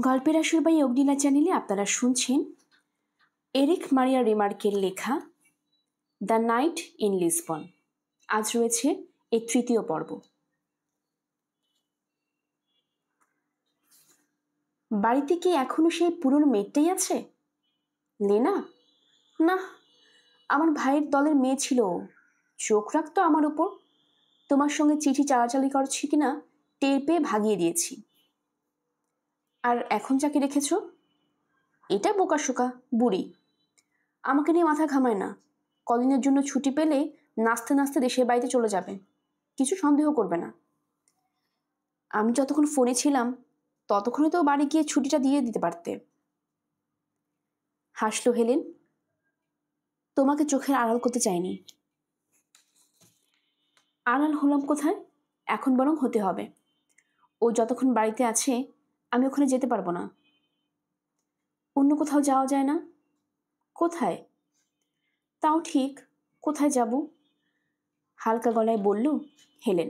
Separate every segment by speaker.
Speaker 1: গল্পের আসর বাই অগ্নিলা চ্যানেলে আপনারা শুনছেন এরিক মারিয়া রিমার্কের লেখা দ্য নাইট ইন লিসবন। আজ রয়েছে এর তৃতীয় পর্ব। বাড়িতে কি এখনো সেই পুরনো মেয়েটাই আছে? লেনা? না, আমার ভাইয়ের দলের মেয়ে ছিল। চোখ রাখতো আমার উপর। তোমার সঙ্গে চিঠি চালাচালি করছি কিনা টের পেয়ে ভাগিয়ে দিয়েছি। আর এখন যাকে রেখেছ, এটা বোকাশোকা বুড়ি। আমাকে নিয়ে মাথা ঘামায় না। কদিনের জন্য ছুটি পেলে নাচতে নাচতে দেশের বাড়িতে চলে যাবে, কিছু সন্দেহ করবে না। আমি যতক্ষণ ফোনে ছিলাম ততক্ষণে তো বাড়ি গিয়ে ছুটিটা দিয়ে দিতে পারতে। হাসলো হেলেন। তোমাকে চোখের আড়াল করতে চাইনি। আড়াল হলাম কোথায়? এখন বরং হতে হবে। ও যতক্ষণ বাড়িতে আছে আমি ওখানে যেতে পারবো না। অন্য কোথাও যাওয়া যায় না? কোথায়? তাও ঠিক, কোথায় যাব? হালকা গলায় বলল হেলেন।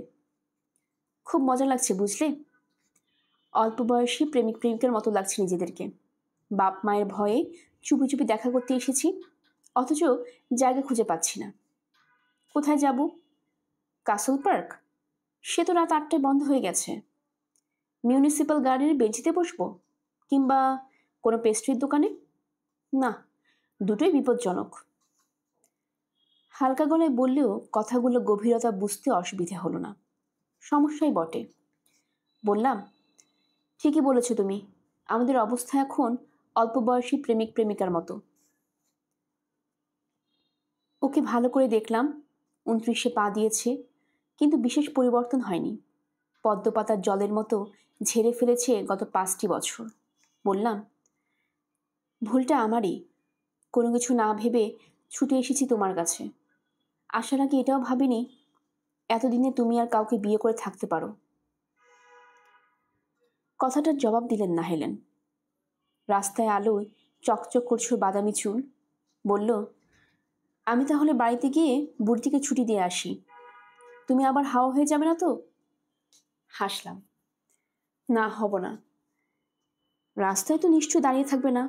Speaker 1: খুব মজা লাগছে বুঝলে। অল্প বয়সী প্রেমিক প্রেমিকের মতো লাগছে নিজেদেরকে। বাপ মায়ের ভয়ে চুপি চুপি দেখা করতে এসেছি, অথচ জায়গা খুঁজে পাচ্ছি না। কোথায় যাব? Castle park? সে তো রাত 8টায় বন্ধ হয়ে গেছে। মিউনিসিপ্যাল গার্ডেনের বেঞ্চিতে বসবো, কিংবা কোনো পেস্ট্রির দোকানে? না, দুটোই বিপজ্জনক। হালকা গলায় বললেও কথাগুলো গভীরতা বুঝতে অসুবিধে হলো না। সমস্যাই বটে। বললাম, ঠিকই বলেছ তুমি। আমাদের অবস্থা এখন অল্প বয়সী প্রেমিক প্রেমিকার মতো। ওকে ভালো করে দেখলাম। 29-এ পা দিয়েছে, কিন্তু বিশেষ পরিবর্তন হয়নি। পদ্মপাতার জলের মতো ঝেড়ে ফেলেছে গত 5টি বছর। বললাম, ভুলটা আমারই। কোনো কিছু না ভেবে ছুটে এসেছি তোমার কাছে। আসার আগে এটাও ভাবিনি এতদিনে তুমি আর কাউকে বিয়ে করে থাকতে পারো। কথাটার জবাব দিলেন না হেলেন। রাস্তায় আলোয় চকচক করছে বাদামি চুল। বলল, আমি তাহলে বাড়িতে গিয়ে বুড়িটিকে ছুটি দিয়ে আসি। তুমি আবার হাওয়া হয়ে যাবে না তো? হাসলাম। না, হব না। রাস্তায় তো নিশ্চয় দাঁড়িয়ে থাকবে না।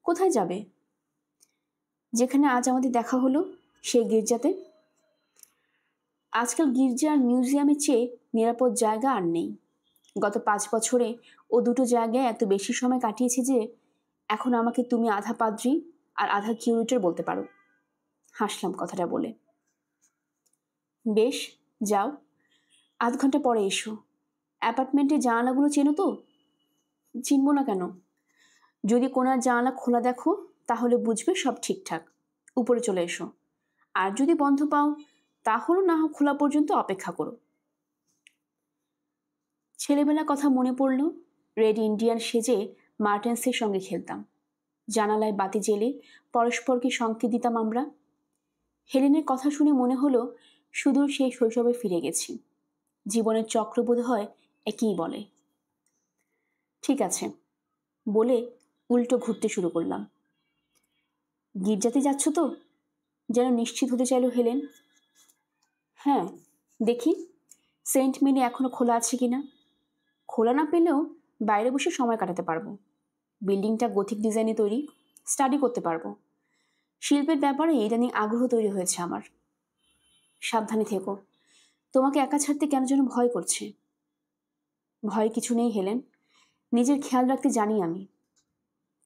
Speaker 1: কোথায় যাবে? যেখানে আজ আমাদের দেখা হলো, সেই গির্জাতে। আজকাল গির্জা আর মিউজিয়ামের চেয়ে নিরাপদ জায়গা আর নেই। গত 5 বছরে ও দুটো জায়গায় এত বেশি সময় কাটিয়েছে যে এখন আমাকে তুমি আধা পাদ্রী আর আধা কিউরেটর বলতে পারো। হাসলাম কথাটা বলে। বেশ, যাও। আধ ঘন্টা পরে এসো। অ্যাপার্টমেন্টের জানালাগুলো চেনো তো? চিনব না কেন? যদি কোনো জানালা খোলা দেখো তাহলে বুঝবে সব ঠিকঠাক। উপরে চলে এসো। আর যদি বন্ধ পাও তাহলে না হোক খোলা পর্যন্ত অপেক্ষা করো। ছেলেবেলা কথা মনে পড়ল। রেড ইন্ডিয়ান সেজে মার্টেন্সের সঙ্গে খেলতাম। জানালায় বাতি জেলে পরস্পরকে সংকেত দিতাম আমরা। হেলেনের কথা শুনে মনে হলো সুদূর সেই শৈশবে ফিরে গেছি। জীবনের চক্র বোধ হয় একই বলে। ঠিক আছে বলে উল্টো ঘুরতে শুরু করলাম। গির্জাতে যাচ্ছ তো? যেন নিশ্চিত হতে চাইল হেলেন। হ্যাঁ, দেখি সেন্ট মেরি এখনো খোলা আছে কিনা। খোলা না পেলেও বাইরে বসে সময় কাটাতে পারবো। বিল্ডিংটা গথিক ডিজাইনে তৈরি, স্টাডি করতে পারবো। শিল্পের ব্যাপারে ইদানিং আগ্রহ তৈরি হয়েছে আমার। সাবধানে থেকো। তোমাকে একা ছাড়তে কেন যেন ভয় করছে। ভয় কিছু নেই হেলেন, নিজের খেয়াল রাখতে জানি আমি।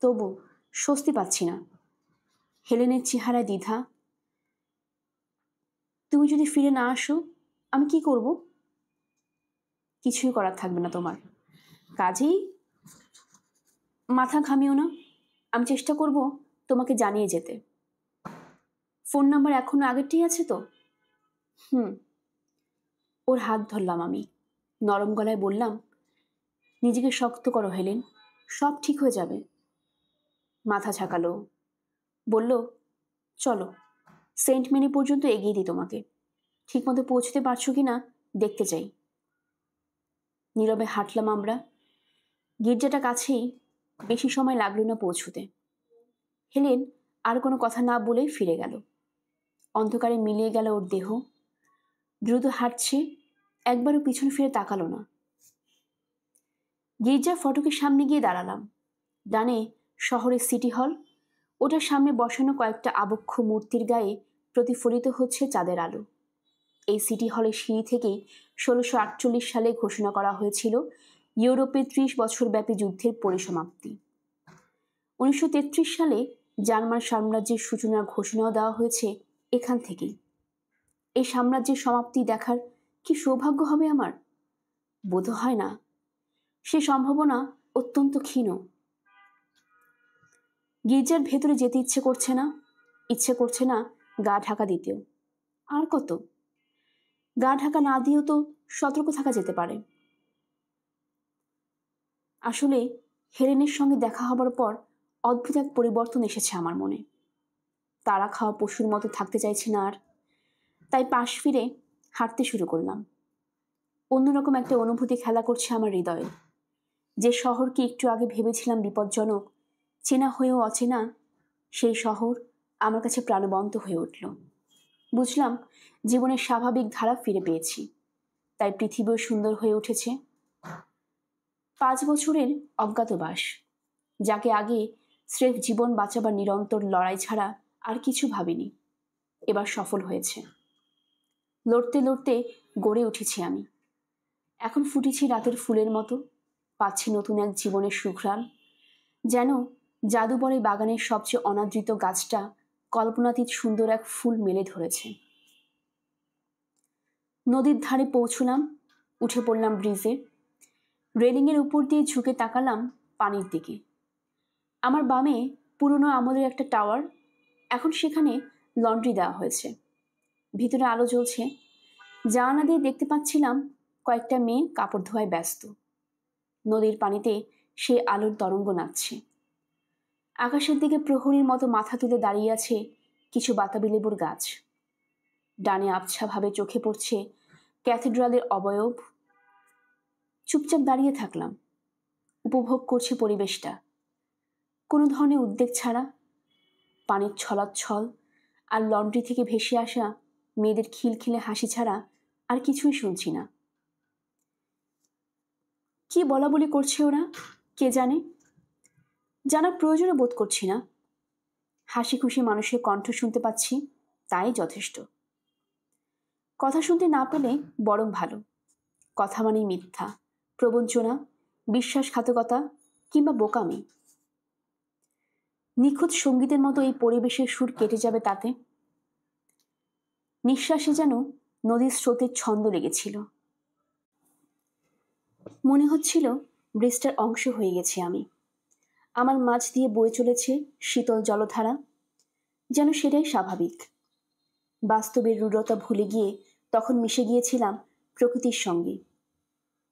Speaker 1: তবু স্বস্তি পাচ্ছি না। হেলেনের চেহারায় দ্বিধা। তুমি যদি ফিরে না আসো আমি কি করব? কিছুই করার থাকবে না তোমার। কাজেই মাথা ঘামিও না। আমি চেষ্টা করব তোমাকে জানিয়ে যেতে। ফোন নাম্বার এখনো আগেরটাই আছে তো? ওর হাত ধরলাম আমি। নরম গলায় বললাম, নিজেকে শক্ত করো হেলেন, সব ঠিক হয়ে যাবে। মাথা ঝাঁকালো। বলল, চলো সেন্ট মেরি পর্যন্ত এগিয়ে দিই তোমাকে। ঠিকমতো পৌঁছতে পারছো কিনা দেখতে চাই। নীরবে হাঁটলাম আমরা। গির্জাটা কাছেই, বেশি সময় লাগলো না পৌঁছতে। হেলেন আর কোনো কথা না বলেই ফিরে গেল। অন্ধকারে মিলিয়ে গেল ওর দেহ। দ্রুত হাঁটছে, একবারও পিছন ফিরে তাকালো না। গির্জার ফটকের সামনে গিয়ে দাঁড়ালাম। ডানে শহরের সিটি হল, ওটার সামনে বসানো কয়েকটা আবক্ষ মূর্তির গায়ে প্রতিফলিত হচ্ছে চাঁদের আলো। এই সিটি হলের সিঁড়ি থেকেই 1648 সালে ঘোষণা করা হয়েছিল ইউরোপে 30 বছরব্যাপী যুদ্ধের পরিসমাপ্তি। 1933 সালে জার্মান সাম্রাজ্যের সূচনার ঘোষণাও দেওয়া হয়েছে এখান থেকেই। এই সাম্রাজ্যের সমাপ্তি দেখার কি সৌভাগ্য হবে আমার? বোধ হয় না। সে সম্ভাবনা অত্যন্ত ক্ষীণ। গির্জার ভেতরে যেতে ইচ্ছে করছে না গা ঢাকা দিতেও। আর কত? গা ঢাকা না দিয়েও তো সতর্ক থাকা যেতে পারে। আসলে হেলেনের সঙ্গে দেখা হবার পর অদ্ভুত এক পরিবর্তন এসেছে আমার মনে। তারা খাওয়া পশুর মতো থাকতে চাইছে না আর। তাই পাশ ফিরে হাঁটতে শুরু করলাম। অন্যরকম একটা অনুভূতি খেলা করছে আমার হৃদয়ে। যে শহরকে একটু আগে ভেবেছিলাম বিপজ্জনক, চেনা হয়েও অচেনা, সেই শহর আমার কাছে প্রাণবন্ত হয়ে উঠল। বুঝলাম জীবনের স্বাভাবিক ধারা ফিরে পেয়েছি, তাই পৃথিবীও সুন্দর হয়ে উঠেছে। 5 বছরের অজ্ঞাতবাস, যাকে আগে স্রেফ জীবন বাঁচাবার নিরন্তর লড়াই ছাড়া আর কিছু ভাবিনি, এবার সফল হয়েছে। লড়তে লড়তে গড়ে উঠেছি আমি। এখন ফুটেছি রাতের ফুলের মতো, পাচ্ছি নতুন এক জীবনের সুঘ্রাণ। যেন জাদুবরে বাগানের সবচেয়ে অনাদৃত গাছটা কল্পনাতীত সুন্দর এক ফুল মেলে ধরেছে। নদীর ধারে পৌঁছলাম, উঠে পড়লাম ব্রিজে। রেলিংয়ের উপর দিয়ে ঝুঁকে তাকালাম পানির দিকে। আমার বামে পুরনো আমলের একটা টাওয়ার, এখন সেখানে লন্ড্রি দেওয়া হয়েছে। ভিতরে আলো জ্বলছে। জানালা দিয়ে দেখতে পাচ্ছিলাম কয়েকটা মেয়ে কাপড় ধোয়ায় ব্যস্ত। নদীর পানিতে সেই আলোর তরঙ্গ নাচছে। আকাশের দিকে প্রহরীর মতো মাথা তুলে দাঁড়িয়ে আছে কিছু বাতাবি লেবুর গাছ। ডানে আবছাভাবে চোখে পড়ছে ক্যাথেড্রালের অবয়ব। চুপচাপ দাঁড়িয়ে থাকলাম, উপভোগ করছি পরিবেশটা, কোনো ধরনের উদ্বেগ ছাড়া। পানির ছলাচ্ছল আর লন্ড্রি থেকে ভেসে আসা মেয়েদের খিলখিলে হাসি ছাড়া আর কিছুই শুনছি না। কি বলা বলি করছে ওরা, কে জানে? জানার প্রয়োজনও বোধ করছি না। হাসি খুশি মানুষের কণ্ঠ শুনতে পাচ্ছি, তাই যথেষ্ট। কথা শুনতে না পেলে বরং ভালো। কথা মানেই মিথ্যা, প্রবঞ্চনা, বিশ্বাসঘাতকতা কিংবা বোকামি। নিখুঁত সঙ্গীতের মতো এই পরিবেশের সুর কেটে যাবে তাতে। নিঃশ্বাসে যেন নদীর স্রোতের ছন্দ লেগেছিল। মনে হচ্ছিল ব্রিজটার অংশ হয়ে গেছি আমি। আমার মাঝ দিয়ে বয়ে চলেছে শীতল জলধারা, যেন সেটাই স্বাভাবিক। বাস্তবের রূঢ়তা ভুলে গিয়ে তখন মিশে গিয়েছিলাম প্রকৃতির সঙ্গে।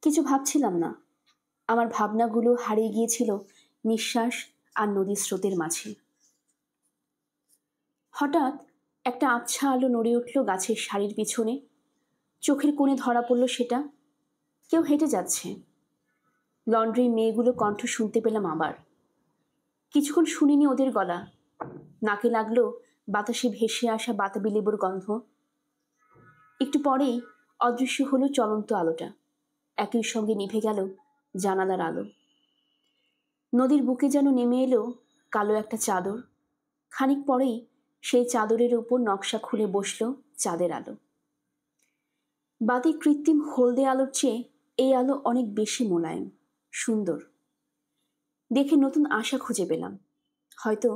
Speaker 1: কিছু ভাবছিলাম না, আমার ভাবনাগুলো হারিয়ে গিয়েছিল নিঃশ্বাস আর নদীর স্রোতের মাঝে। হঠাৎ একটা আবছা আলো নড়ে উঠল গাছের সারির পিছনে। চোখের কোণে ধরা পড়ল সেটা। কেউ হেঁটে যাচ্ছে। লন্ড্রির মেয়েগুলো কণ্ঠ শুনতে পেলাম আবার। কিছুক্ষণ শুনিনি ওদের গলা। নাকে লাগলো বাতাসে ভেসে আসা বাতাবি লেবুর গন্ধ। একটু পরেই অদৃশ্য হলো চলন্ত আলোটা। একই সঙ্গে নিভে গেল জানালার আলো। নদীর বুকে যেন নেমে এলো কালো একটা চাদর। খানিক পরেই সেই চাদরের উপর নকশা খুলে বসল চাঁদের আলো। বাতি কৃত্রিম হলদে আলোর চেয়ে এই আলো অনেক বেশি মোলায়েম, সুন্দর। দেখে নতুন আশা খুঁজে পেলাম। হয়তো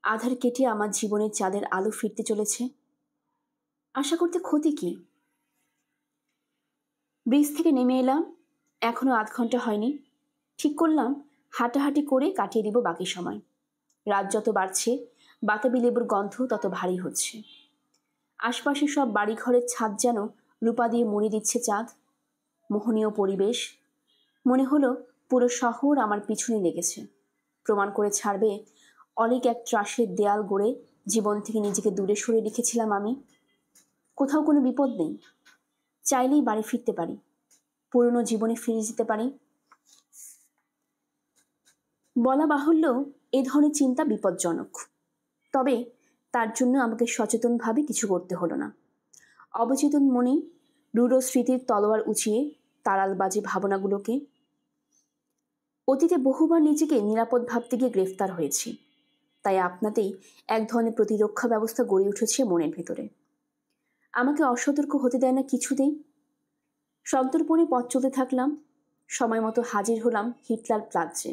Speaker 1: আধার কেটে আমার জীবনের চাঁদের আলো ফিরতে চলেছে। আশা করতে ক্ষতি কি? ব্রিজ থেকে নেমে এলাম। এখনো 8 ঘন্টা হয়নি। ঠিক করলাম হাঁটাহাঁটি করে কাটিয়ে দিব বাকি সময়। রাত যত বাড়ছে বাতাবি লেবুর গন্ধ তত ভারী হচ্ছে। আশপাশে সব বাড়িঘরের ছাদ যেন রূপা দিয়ে মুড়ে দিচ্ছে চাঁদ। মোহনীয় পরিবেশ। মনে হলো পুরো শহর আমার পিছনে লেগেছে, প্রমাণ করে ছাড়বে অনেক এক ত্রাসের দেয়াল গড়ে জীবন থেকে নিজেকে দূরে সরে রেখেছিলাম আমি। কোথাও কোনো বিপদ নেই, চাইলেই বাড়ি ফিরতে পারি, পুরনো জীবনে ফিরে যেতে পারি। বলা বাহুল্য এ ধরনের চিন্তা বিপজ্জনক, তবে তার জন্য আমাকে সচেতনভাবে কিছু করতে হলো না। অবচেতন মনেই রূঢ় স্মৃতির তলোয়ার উঁচিয়ে তাড়াল বাজে ভাবনাগুলোকে। অতীতে বহুবার নিজেকে নিরাপদ ভাবতে গিয়ে গ্রেফতার হয়েছি, তাই আপনাতেই এক ধরনের প্রতিরক্ষা ব্যবস্থা গড়ে উঠেছে মনের ভেতরে। আমাকে অসতর্ক হতে দেয় না কিছুতেই। সন্তর্পণে পথ চলতে থাকলাম। সময় মতো হাজির হলাম হিটলার প্লাজে।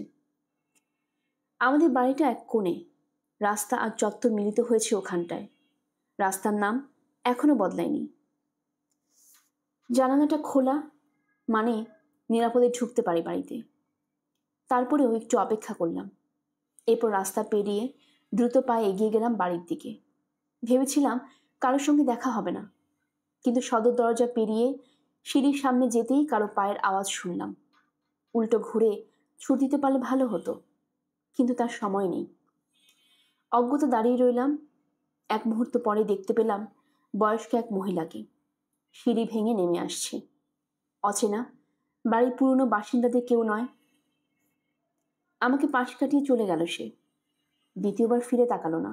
Speaker 1: আমাদের বাড়িটা এক কোণে, রাস্তা আর চত্বর মিলিত হয়েছে ওখানটায়। রাস্তার নাম এখনো বদলায়নি। জানালাটা খোলা, মানে নিরাপদে ঢুকতে পারি বাড়িতে। তারপরেও একটু অপেক্ষা করলাম। এরপর রাস্তা পেরিয়ে দ্রুত পায়ে এগিয়ে গেলাম বাড়ির দিকে। ভেবেছিলাম কারোর সঙ্গে দেখা হবে না, কিন্তু সদর দরজা পেরিয়ে সিঁড়ির সামনে যেতেই কারো পায়ের আওয়াজ শুনলাম। উল্টো ঘুরে ছুট দিতে পারলে ভালো হতো, কিন্তু তার সময় নেই। অজ্ঞত দাঁড়িয়ে রইলাম। এক মুহূর্ত পরে দেখতে পেলাম বয়স্ক এক মহিলাকে সিঁড়ি ভেঙে নেমে আসছে। অচেনা, বাড়ির পুরনো বাসিন্দাদের কেউ নয়। আমাকে পাশ কাটিয়ে চলে গেল সে। দ্বিতীয়বার ফিরে তাকালো না।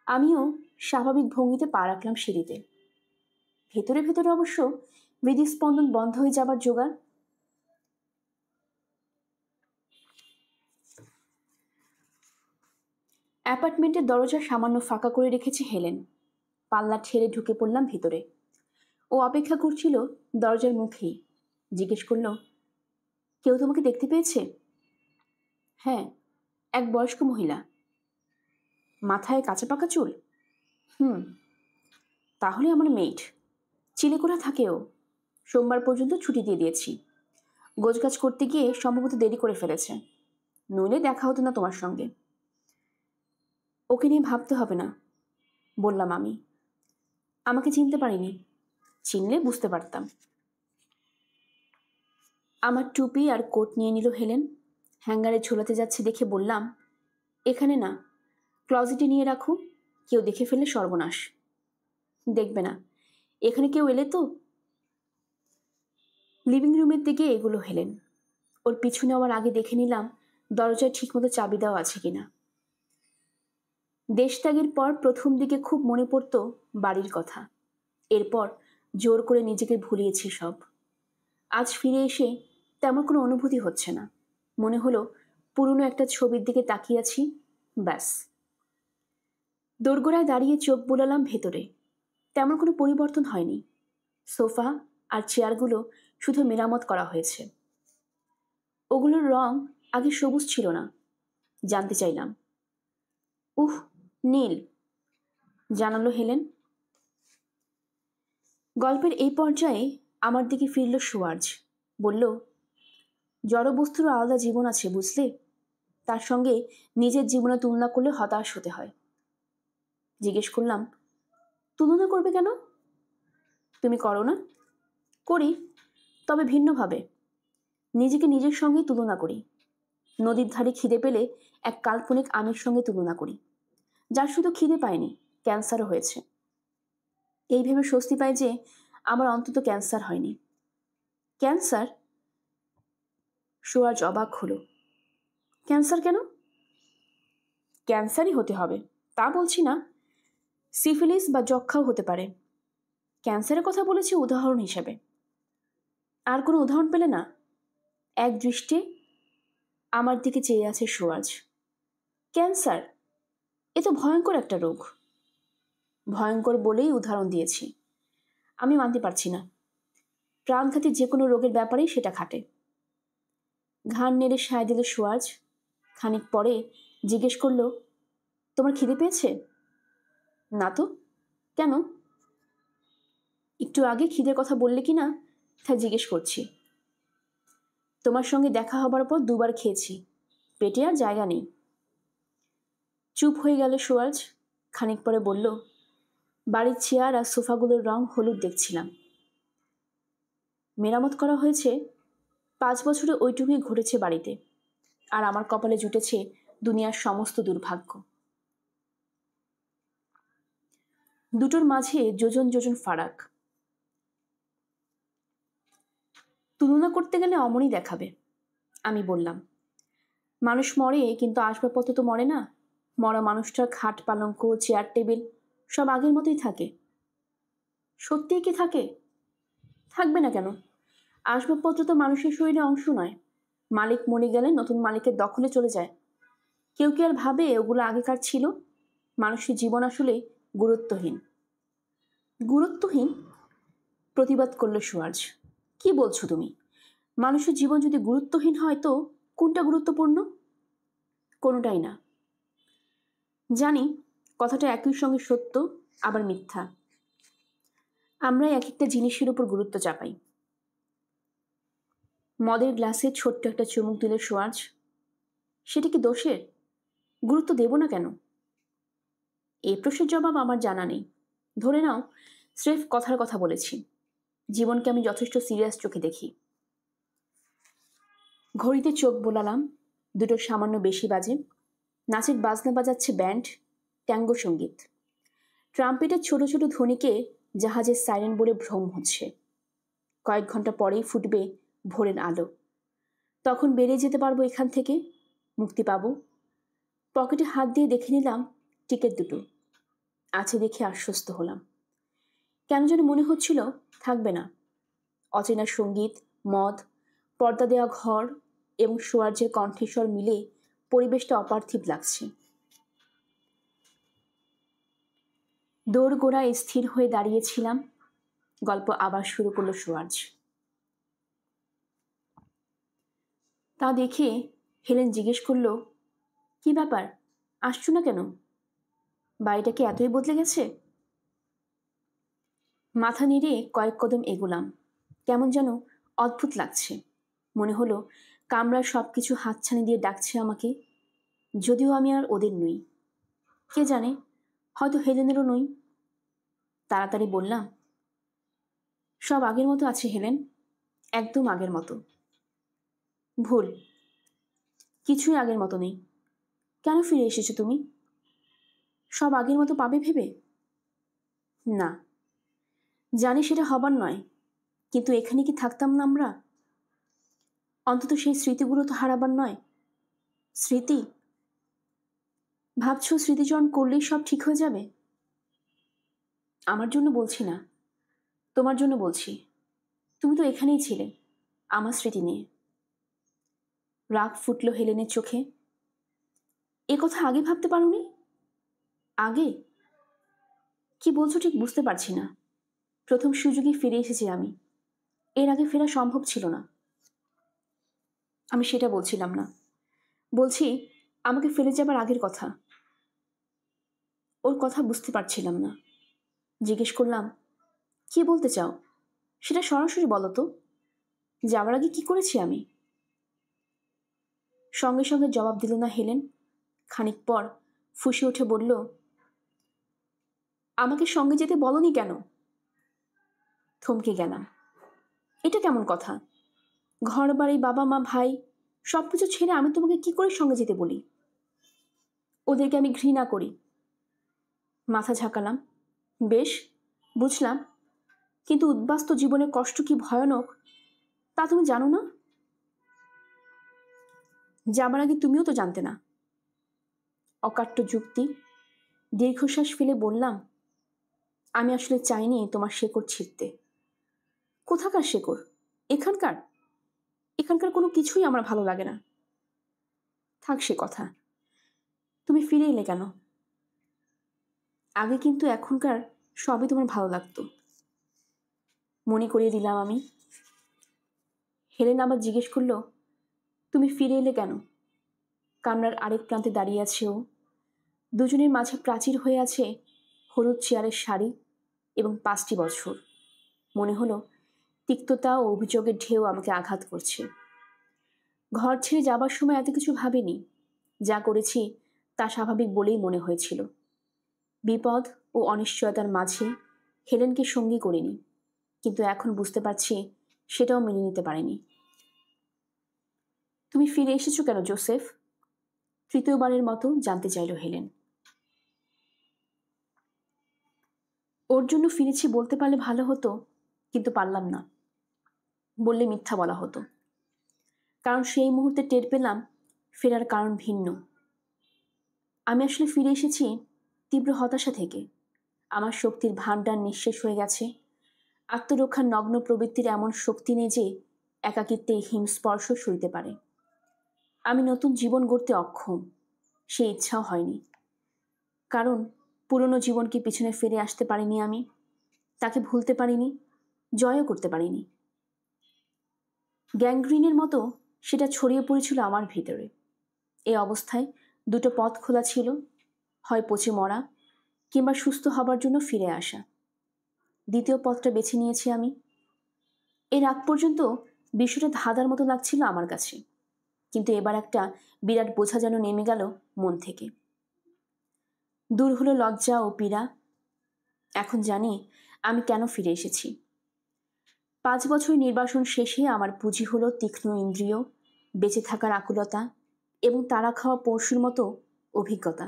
Speaker 1: আমিও স্বাভাবিক ভঙ্গিতে পা রাখলাম সিঁড়িতে। ভেতরে ভেতরে অবশ্য হৃদস্পন্দন বন্ধ হয়ে যাবার জোগাড়। অ্যাপার্টমেন্টের দরজা সামান্য ফাঁকা করে রেখেছে হেলেন। পাল্লা ছেড়ে ঢুকে পড়লাম ভেতরে। ও অপেক্ষা করছিল দরজার মুখেই। জিজ্ঞেস করলো, কেউ তোমাকে দেখতে পেয়েছে? হ্যাঁ, এক বয়স্ক মহিলা। মাথায় কাঁচা পাকা চুল? হুম। তাহলে আমার মেইট। চিলেকোঠা থাকেও। সোমবার পর্যন্ত ছুটি দিয়ে দিয়েছি। গোছগাছ করতে গিয়ে সম্ভবত দেরি করে ফেলেছে, নইলে দেখা হতো না তোমার সঙ্গে। ওকে নিয়ে ভাবতে হবে না, বললাম আমি। আমাকে চিনতে পারিনি, চিনলে বুঝতে পারতাম। আমার টুপি আর কোট নিয়ে নিল হেলেন। হ্যাঙ্গারে ঝোলাতে যাচ্ছে দেখে বললাম, এখানে না, ক্লজেটে নিয়ে রাখো, কেউ দেখে ফেললে সর্বনাশ। দেখবে না, এখানে কেউ এলে তো। লিভিং রুমের দিকে এগুলো হেলেন। ওর পিছু নেওয়ার আগে দেখে নিলাম দরজায় ঠিকমতো চাবি দেওয়া আছে কিনা। দেশত্যাগের পর প্রথম দিকে খুব মনে পড়ত বাড়ির কথা। এরপর জোর করে নিজেকে ভুলিয়েছি সব। আজ ফিরে এসে তেমন কোনো অনুভূতি হচ্ছে না। মনে হলো পুরনো একটা ছবির দিকে তাকিয়ে আছি, ব্যাস। দোরগোড়ায় দাঁড়িয়ে চোখ বোলালাম ভেতরে। তেমন কোনো পরিবর্তন হয়নি। সোফা আর চেয়ারগুলো শুধু মেরামত করা হয়েছে। ওগুলোর রং আগে সবুজ ছিল না। জানতে চাইলাম। উহ, নীল, জানালো হেলেন। গল্পের এই পর্যায়ে আমার দিকে ফিরল সুয়ার্জ। বলল, জড়বস্তুর আলাদা জীবন আছে বুঝলে, তার সঙ্গে নিজের জীবনে তুলনা করলে হতাশ হতে হয়। জিজ্ঞেস করলাম, তুলনা করবে কেন? তুমি করো না? করি, তবে ভিন্নভাবে। নিজেকে নিজের সঙ্গেই তুলনা করি। নদীর ধারে খিদে পেলে এক কাল্পনিক আমের সঙ্গে তুলনা করি, যার শুধু খিদে পায়নি, ক্যান্সারও হয়েছে। এই ভেবে স্বস্তি পায় যে আমার অন্তত ক্যান্সার হয়নি। ক্যান্সার? সুয়ার্জ অবাক হলো। ক্যান্সার কেন? ক্যান্সারই হতে হবে তা বলছি না, সিফিলিস বা যক্ষ্মাও হতে পারে। ক্যান্সারের কথা বলেছি উদাহরণ হিসেবে। আর কোনো উদাহরণ পেলে না? এক দৃষ্টে আমার দিকে চেয়ে আছে সুয়ার্জ। ক্যান্সার এ তো ভয়ঙ্কর একটা রোগ। ভয়ঙ্কর বলেই উদাহরণ দিয়েছি। আমি মানতে পারছি না। প্রাণঘাতী যে কোনো রোগের ব্যাপারেই সেটা খাটে। ঘাড় নেড়ে সায় দিল সুয়ার্জ। খানিক পরে জিজ্ঞেস করলো, তোমার খিদে পেয়েছে? না তো, কেন? একটু আগে খিদের কথা বললে কি না, তাই জিজ্ঞেস করছি। তোমার সঙ্গে দেখা হবার পর দুবার খেয়েছি, পেটে আর জায়গা নেই। চুপ হয়ে গেল সুয়ার্জ। খানিক পরে বলল, বাড়ির চেয়ার আর সোফাগুলোর রং হলুদ দেখছিলাম। মেরামত করা হয়েছে। 5 বছরে ওইটুকুই ঘটেছে বাড়িতে, আর আমার কপালে জুটেছে দুনিয়ার সমস্ত দুর্ভাগ্য। দুটোর মাঝে যোজন যোজন ফারাক। তুলনা করতে গেলে অমনই দেখাবে, আমি বললাম। মানুষ মরে, কিন্তু আসবাবপত্র তো মরে না। মরা মানুষটার খাট পালঙ্ক চেয়ার টেবিল সব আগের মতোই থাকে। সত্যিই কি থাকে? থাকবে না কেন? আসবাবপত্র তো মানুষের শরীরে অংশ নয়। মালিক মরে গেলে নতুন মালিকের দখলে চলে যায়। কেউ কি আর ভাবে ওগুলো আগেকার ছিল? মানুষের জীবন আসলে গুরুত্বহীন। গুরুত্বহীন? প্রতিবাদ করল সুয়ার্জ। কি বলছো তুমি? মানুষের জীবন যদি গুরুত্বহীন হয় তো কোনটা গুরুত্বপূর্ণ? কোনোটাই না। জানি কথাটা একই সঙ্গে সত্য আবার মিথ্যা। আমরাই এক একটা জিনিসের উপর গুরুত্ব চাপাই। মদের গ্লাসে ছোট্ট একটা চুমুক দিল সুয়ার্জ। সেটা কি দোষের? গুরুত্ব দেব না কেন? এই প্রশ্নের জবাব আমার জানা নেই। ধরে নাও স্রেফ কথার কথা বলেছি। জীবনকে আমি যথেষ্ট সিরিয়াস চোখে দেখি। ঘড়িতে চোখ বোলালাম, 2টো সামান্য বেশি বাজে। নাচের বাজনা বাজাচ্ছে ব্যান্ড, ট্যাঙ্গো সঙ্গীত। ট্রাম্পেটের ছোট ছোট ধ্বনিকে জাহাজের সাইরেন বলে ভ্রম হচ্ছে। কয়েক ঘন্টা পরেই ফুটবে ভোরের আলো। তখন বেরিয়ে যেতে পারবো এখান থেকে, মুক্তি পাবো। পকেটে হাত দিয়ে দেখে নিলাম টিকিট দুটো। আছে দেখে আশ্বস্ত হলাম। কেন যেন মনে হচ্ছিল থাকবে না। অচেনা সঙ্গীত, মদ, পর্দা দেওয়া ঘর এবং সুয়ার্জের কণ্ঠস্বর মিলে পরিবেশটা অপার্থিব লাগছে। দোরগোড়ায় স্থির হয়ে দাঁড়িয়েছিলাম। গল্প আবার শুরু করলো সুয়ার্জ। তা দেখে হেলেন জিজ্ঞেস করলো, কি ব্যাপার, আসছো না কেন? বাড়িটা কি এতই বদলে গেছে? মাথা নেড়ে কয়েক কদম এগোলাম। কেমন যেন অদ্ভুত লাগছে। মনে হলো কামরার সব কিছু হাতছানি দিয়ে ডাকছে আমাকে, যদিও আমি আর ওদের নই। কে জানে, হয়তো হেলেনেরও নই। তাড়াতাড়ি বললাম, সব আগের মতো আছে হেলেন, একদম আগের মতো। ভুল, কিছুই আগের মতো নেই। কেন ফিরে এসেছো তুমি? সব আগের মতো পাবে ভেবে? না, জানি সেটা হবার নয়, কিন্তু এখানে কি থাকতাম না আমরা? অন্তত সেই স্মৃতিগুলো তো হারাবার নয়। স্মৃতি? ভাবছো স্মৃতিচরণ করলেই সব ঠিক হয়ে যাবে? আমার জন্য বলছি না, তোমার জন্য বলছি। তুমি তো এখানেই ছিলে আমার স্মৃতি নিয়ে। রাগ ফুটল হেলেনের চোখে। এ কথা আগে ভাবতে পারোনি? আগে? কি বলছো ঠিক বুঝতে পারছি না। প্রথম সুযোগই ফিরে এসেছি আমি, এর আগে ফেরা সম্ভব ছিল না। আমি সেটা বলছিলাম না, বলছি আমাকে ফেলে যাবার আগের কথা। ওর কথা বুঝতে পারছিলাম না। জিজ্ঞেস করলাম, কি বলতে চাও সেটা সরাসরি বলো তো। যাওয়ার আগে কি করেছি আমি? সঙ্গে সঙ্গে জবাব দিল না হেলেন। খানিক পর ফুঁসে উঠে বলল, আমাকে সঙ্গে যেতে বলনি কেন? থমকে গেলাম। এটা কেমন কথা? ঘর বাড়ি, বাবা মা, ভাই সবকিছু ছেড়ে আমি তোমাকে কি করে সঙ্গে যেতে বলি? ওদেরকে আমি ঘৃণা করি। মাথা ঝাঁকালাম। বেশ, বুঝলাম, কিন্তু উদ্বাস্তু জীবনের কষ্ট কি ভয়ানক তা তুমি জানো না? যাবার আগে তুমিও তো জানতে না। অকাট্য যুক্তি। দীর্ঘশ্বাস ফেলে বললাম, আমি আসলে চাইনি তোমার শেকড় ছিঁড়তে। কোথাকার শেকড়? এখানকার? এখানকার কোনো কিছুই আমার ভালো লাগে না। থাক সে কথা। তুমি ফিরে এলে কেন? আগে কিন্তু এখনকার সবই তোমার ভালো লাগতো। মনে করিয়ে দিলাম আমি। হেলেন আবার জিজ্ঞেস করলো, তুমি ফিরে এলে কেন? কামরার আরেক প্রান্তে দাঁড়িয়ে আছে ও। দুজনের মাঝে প্রাচীর হয়ে আছে হলুদ চেয়ারের শাড়ি এবং 5টি বছর। মনে হলো তিক্ততা ও অভিযোগের ঢেউ আমাকে আঘাত করছে। ঘর ছেড়ে যাবার সময় এত কিছু ভাবিনি। যা করেছি তা স্বাভাবিক বলেই মনে হয়েছিল। বিপদ ও অনিশ্চয়তার মাঝে হেলেনকে সঙ্গী করিনি, কিন্তু এখন বুঝতে পারছি সেটাও মেনে নিতে পারিনি। তুমি ফিরে এসেছো কেন জোসেফ? তৃতীয়বারের মতো জানতে চাইল হেলেন। ওর জন্য ফিরেছি বলতে পারলে ভালো হতো, কিন্তু পারলাম না। বললে মিথ্যা বলা হতো। কারণ সেই মুহূর্তে টের পেলাম ফেরার কারণ ভিন্ন। আমি আসলে ফিরে এসেছি তীব্র হতাশা থেকে। আমার শক্তির ভাণ্ডার নিঃশেষ হয়ে গেছে। আত্মরক্ষার নগ্ন প্রবৃত্তির এমন শক্তি নেই যে একাকিত্বে হিমস্পর্শ সইতে পারে। আমি নতুন জীবন গড়তে অক্ষম, সে ইচ্ছাও হয়নি। কারণ পুরনো জীবনকে পিছনে ফিরে আসতে পারিনি আমি, তাকে ভুলতে পারিনি, জয়ও করতে পারিনি। গ্যাংগ্রিনের মতো সেটা ছড়িয়ে পড়েছিল আমার ভিতরে। এই অবস্থায় দুটো পথ খোলা ছিল, হয় পচে মরা কিংবা সুস্থ হবার জন্য ফিরে আসা। দ্বিতীয় পথটা বেছে নিয়েছি আমি। এর আগ পর্যন্ত বিষয়টা ধাঁধার মতো লাগছিল আমার কাছে, কিন্তু এবার একটা বিরাট বোঝা যেন নেমে গেল মন থেকে। দূর হলো লজ্জা ও পীড়া। এখন জানি আমি কেন ফিরে এসেছি। 5 বছর নির্বাসন শেষে আমার পুঁজি হলো তীক্ষ্ণ ইন্দ্রিয়, বেঁচে থাকার আকুলতা এবং তাড়া খাওয়া পশুর মতো অভিজ্ঞতা।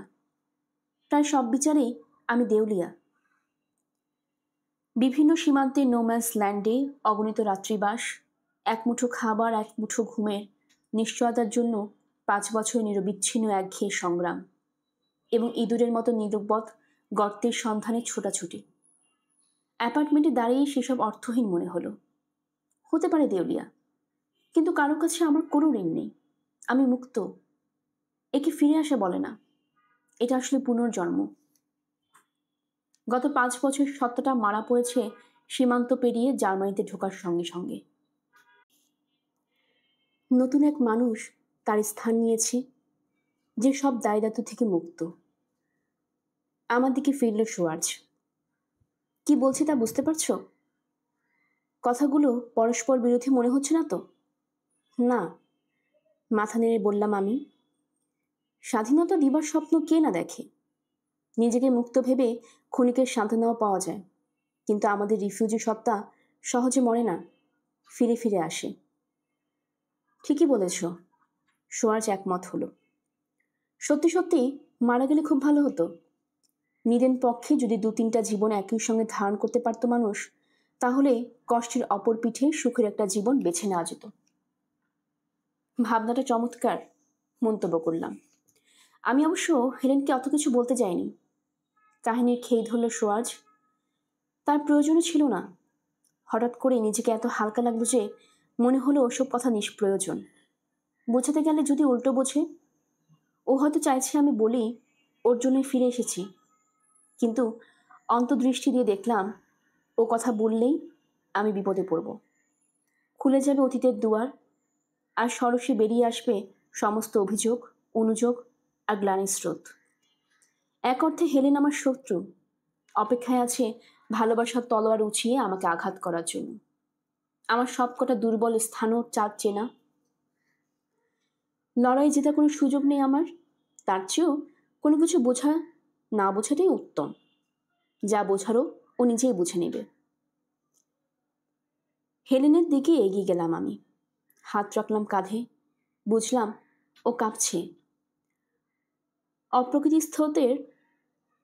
Speaker 1: প্রায় সব বিচারেই আমি দেউলিয়া। বিভিন্ন সীমান্তে নোম্যান্স ল্যান্ডে অগণিত রাত্রিবাস, এক মুঠো খাবার, এক মুঠো ঘুমের নিশ্চয়তার জন্য 5 বছর নিরবিচ্ছিন্ন একঘেয়ে সংগ্রাম এবং ইঁদুরের মতো নিরবধ গর্তের সন্ধানে ছোটাছুটি। অ্যাপার্টমেন্টে দাঁড়িয়ে সেসব অর্থহীন মনে হলো। হতে পারে দেউলিয়া, কিন্তু কারো কাছে আমার কোনো ঋণ নেই। আমি মুক্ত। একে ফিরে আসা বলে না, এটা আসলে পুনর্জন্ম। গত 5 বছর সত্যটা মারা পড়েছে সীমান্ত পেরিয়ে জার্মানিতে ঢোকার সঙ্গে সঙ্গে। নতুন এক মানুষ তার স্থান নিয়েছে, যে সব দায়দায়িত্ব থেকে মুক্ত। আমার দিকে ফিরল শোয়ার্জ। কি বলছি তা বুঝতে পারছো? কথাগুলো পরস্পর বিরোধী মনে হচ্ছে না তো? না, মাথা নেড়ে বললাম আমি। স্বাধীনতা দিবার স্বপ্ন কে না দেখে? নিজেকে মুক্ত ভেবে ক্ষণিকের সান্ত্বনাও পাওয়া যায়, কিন্তু আমাদের রিফিউজি সত্তা সহজে মরে না, ফিরে ফিরে আসে। ঠিকই বলেছ, শোয়ার্জ একমত হলো। সত্যি সত্যি মারা গেলে খুব ভালো হতো। নিদেন পক্ষে যদি 2-3টা জীবন একই সঙ্গে ধারণ করতে পারত মানুষ, তাহলে কষ্টের অপর পিঠে সুখের একটা জীবন বেছে নেওয়া যেত। ভাবনাটা চমৎকার, মন্তব্য করলাম। আমি অবশ্য হেলেনকে অত কিছু বলতে যাইনি। কাহিনীর খেই ধরল শোয়ার্জ। তার প্রয়োজনও ছিল না। হঠাৎ করে নিজেকে এত হালকা লাগলো যে মনে হলো ওসব কথা নিষ্প্রয়োজন। বোঝাতে গেলে যদি উল্টো বোঝে। ও হয়তো চাইছে আমি বলি ওর জন্যই ফিরে এসেছি, কিন্তু অন্তর্দৃষ্টি দিয়ে দেখলাম ও কথা বললেই আমি বিপদে পড়ব। খুলে যাবে অতীতের দুয়ার, আর সরসে বেরিয়ে আসবে সমস্ত অভিযোগ, অনুযোগ আর গ্লানির স্রোত। এক অর্থে হেলেন আমার শত্রু, অপেক্ষায় আছে ভালোবাসার তলোয়ার উঁচিয়ে আমাকে আঘাত করার জন্য। আমার সবকটা দুর্বল স্থানও চার চেনা। লড়াই জেতার কোনো সুযোগ নেই আমার। তার চেয়েও কোনো কিছু বোঝা না বোঝাটাই উত্তম। যা বোঝারও ও নিজেই বুঝে নেবে। হেলেনের দিকে এগিয়ে গেলাম আমি। হাত রাখলাম কাঁধে। বুঝলাম ও কাঁপছে। অপ্রকৃতিস্থদের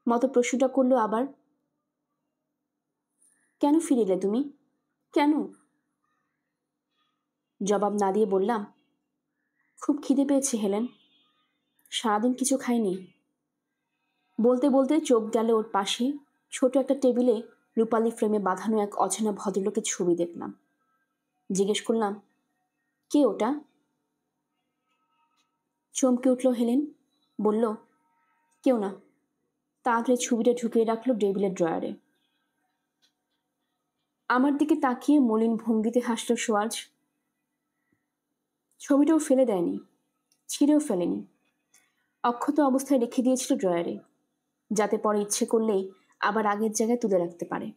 Speaker 1: মতো প্রশ্নটা করলো আবার, কেন ফিরিলে তুমি? কেন? জবাব না দিয়ে বললাম, খুব খিদে পেয়েছে হেলেন, সারাদিন কিছু খাইনি। বলতে বলতে চোখ গেল ওর পাশে ছোট একটা টেবিলে রূপালি ফ্রেমে বাঁধানো এক অচেনা ভদ্রলোকের ছবি দেখলাম। জিজ্ঞেস করলাম, কে ওটা? চমকে উঠল হেলেন। বলল, কেউ না। তাড়াতাড়ি ছবিটা ঢুকিয়ে রাখলো টেবিলের ড্রয়ারে। আমার দিকে তাকিয়ে মলিন ভঙ্গিতে হাসল শোয়ার্জ। ছবিটাও ফেলে দেয়নি, ছিঁড়েও ফেলেনি। অক্ষত অবস্থায় রেখে দিয়েছিল ড্রয়ারে, যাতে পরে ইচ্ছে করলেই আবার আগের জায়গায় তুলে রাখতে পারে।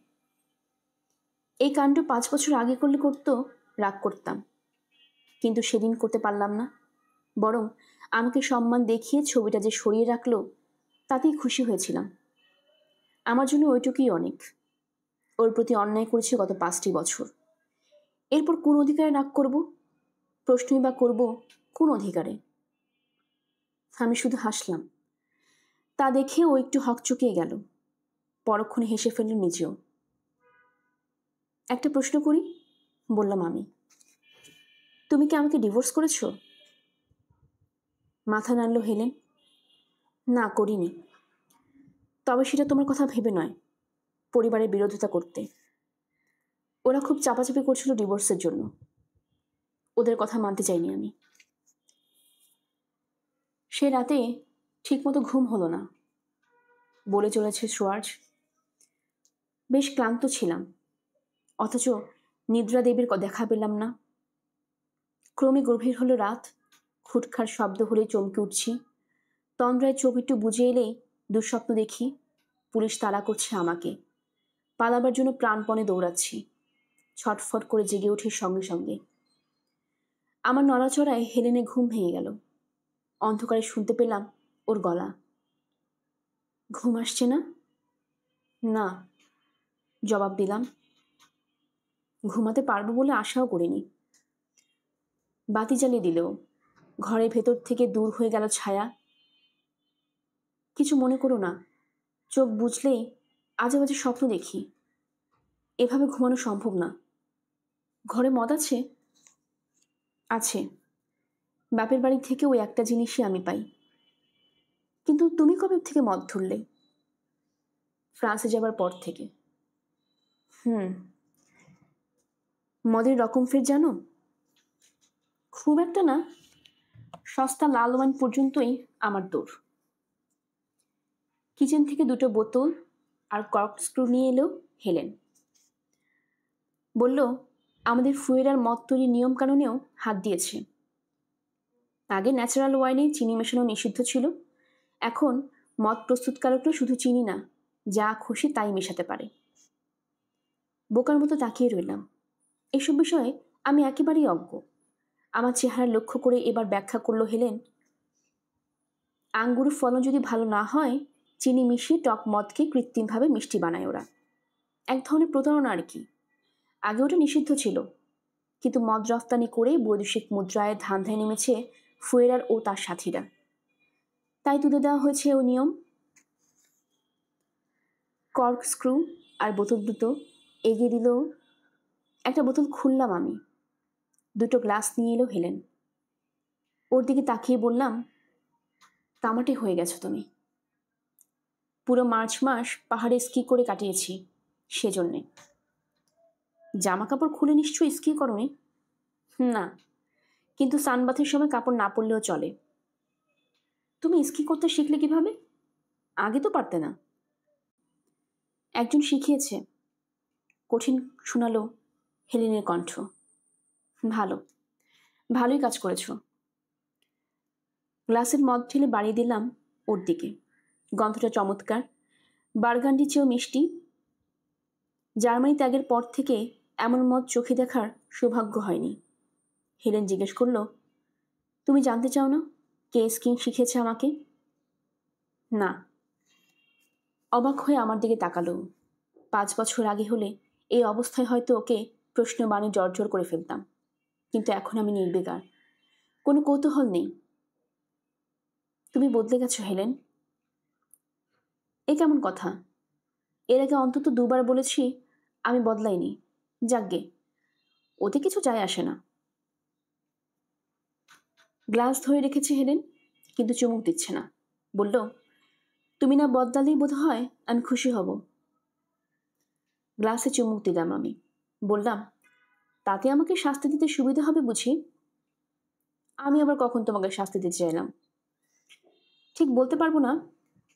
Speaker 1: এই কাণ্ড 5 বছর আগে করলে করতো রাগ করতাম, কিন্তু সেদিন করতে পারলাম না। বরং আমাকে সম্মান দেখিয়ে ছবিটা যে সরিয়ে রাখলো তাতেই খুশি হয়েছিলাম। আমার জন্য ওইটুকুই অনেক। ওর প্রতি অন্যায় করেছি গত 5টি বছর। এরপর কোন অধিকারে রাগ করব? প্রশ্নই বা করব কোন অধিকারে? আমি শুধু হাসলাম। তা দেখে ও একটু হকচকিয়ে গেল। পরক্ষণে হেসে ফেলল নিজেও। একটা প্রশ্ন করি, বললাম আমি। তুমি কি আমাকে ডিভোর্স করেছো? মাথা নাড়ল হেলেন। না, করিনি। তবে সেটা তোমার কথা ভেবে নয়, পরিবারের বিরোধিতা করতে। ওরা খুব চাপাচাপি করছিল ডিভোর্সের জন্য। ওদের কথা মানতে চাইনি আমি। সে রাতে ঠিকমতো ঘুম হলো না, বলে চলেছে সুয়ার্জ। বেশ ক্লান্ত ছিলাম, অথচ নিদ্রা দেবীর দেখা পেলাম না। ক্রমে গভীর হলো রাত, খুটখাট শব্দ হলে চমকে উঠছি। তন্দ্রায় চোখ একটু বুঝে এলেই দুঃস্বপ্ন দেখি, পুলিশ তাড়া করছে আমাকে। পালাবার জন্য প্রাণপণে দৌড়াচ্ছি, ছটফট করে জেগে ওঠে সঙ্গে সঙ্গে। আমার নড়াচড়ায় হেলেনে ঘুম ভেঙে গেল। অন্ধকারে শুনতে পেলাম ওর গলা। ঘুম আসছে না? না, জবাব দিলাম। ঘুমাতে পারবো বলে আশাও করিনি। বাতি জ্বালিয়ে দিল, ঘরের ভেতর থেকে দূর হয়ে গেল ছায়া। কিছু মনে করো না, চোখ বুঝলেই আজে বাজে স্বপ্ন দেখি। এভাবে ঘুমানো সম্ভব না। ঘরে মদ আছে? আছে, বাপের বাড়ি থেকে ওই একটা জিনিসই আমি পাই। কিন্তু তুমি কবে থেকে মদ ধরলে? ফ্রান্সে যাবার পর থেকে। মদের রকম ফের জানো? খুব একটা না, সস্তা লাল ওয়াইন পর্যন্তই আমার দৌড়। কিচেন থেকে দুটো বোতল আর কর্ক স্ক্রু নিয়ে এলো হেলেন। বলল আমাদের ফুয়েরার মদ তৈরির নিয়ম কানুনেও হাত দিয়েছে। আগে ন্যাচারাল ওয়াইনে চিনি মেশানো নিষিদ্ধ ছিল, এখন মদ প্রস্তুতকারকরা শুধু চিনি না, যা খুশি তাই মেশাতে পারে। বোকার মতো তাকিয়ে রইলাম। এসব বিষয়ে আমি একেবারেই অজ্ঞ। আমার চেহারা লক্ষ্য করে এবার ব্যাখ্যা করলো হেলেন। আঙ্গুর ফলন যদি ভালো না হয়, চিনি মিশিয়ে টক মদকে কৃত্রিমভাবে মিষ্টি বানায় ওরা। এক ধরনের প্রতারণা আর কি। আগে ওটা নিষিদ্ধ ছিল, কিন্তু মদ রফতানি করে বৈদেশিক মুদ্রায় ধান্ধায় নেমেছে ফুয়েরার ও তার সাথীরা, তাই তুলে দেওয়া হয়েছে ও নিয়ম। কর্ক স্ক্রু আর বোতল দুটো এগিয়ে দিল। একটা বোতল খুললাম আমি। দুটো গ্লাস নিয়ে এলো হেলেন। ওর দিকে তাকিয়ে বললাম, তামাটে হয়ে গেছো তুমি। পুরো মার্চ মাস পাহাড়ে স্কি করে কাটিয়েছি, সেজন্যে। জামা কাপড় খুলে নিশ্চয়ই স্কি করনি? না, কিন্তু সানবাথের সময় কাপড় না পরলেও চলে। তুমি স্কি করতে শিখলে কিভাবে? আগে তো পারতে না। একজন শিখিয়েছে। কঠিন শোনালো হেলেনের কণ্ঠ। ভালোই কাজ করেছো। গ্লাসের মদ ঢেলে বাড়িয়ে দিলাম ওর দিকে। গন্ধটা চমৎকার, বার্গান্ডি চেয়েও মিষ্টি। জার্মানি ত্যাগের পর থেকে এমন মদ চোখে দেখার সৌভাগ্য হয়নি। হেলেন জিজ্ঞেস করলো, তুমি জানতে চাও না কে স্কিং শিখেছে আমাকে? না। অবাক হয়ে আমার দিকে তাকালো। 5 বছর আগে হলে এই অবস্থায় হয়তো ওকে প্রশ্ন বাণে জর্জর করে ফেলতাম, কিন্তু এখন আমি নির্বিকার, কোনো কৌতূহল নেই। তুমি বদলে গেছো হেলেন। এ কেমন কথা? এর আগে অন্তত 2 বার বলেছি আমি বদলাইনি। যাকগে, ওতে কিছু যায় আসে না। গ্লাস ধরে রেখেছে হেলেন, কিন্তু চুমুক দিচ্ছে না। বলল, তুমি না বদলালেই বোধ হয় আমি খুশি হব। গ্লাসে চুমুক দিলাম আমি। বললাম, তাতে আমাকে শাস্তি দিতে সুবিধা হবে বুঝি? আমি আবার কখন তোমাকে শাস্তি দিতে চাইলাম? ঠিক বলতে পারবো না,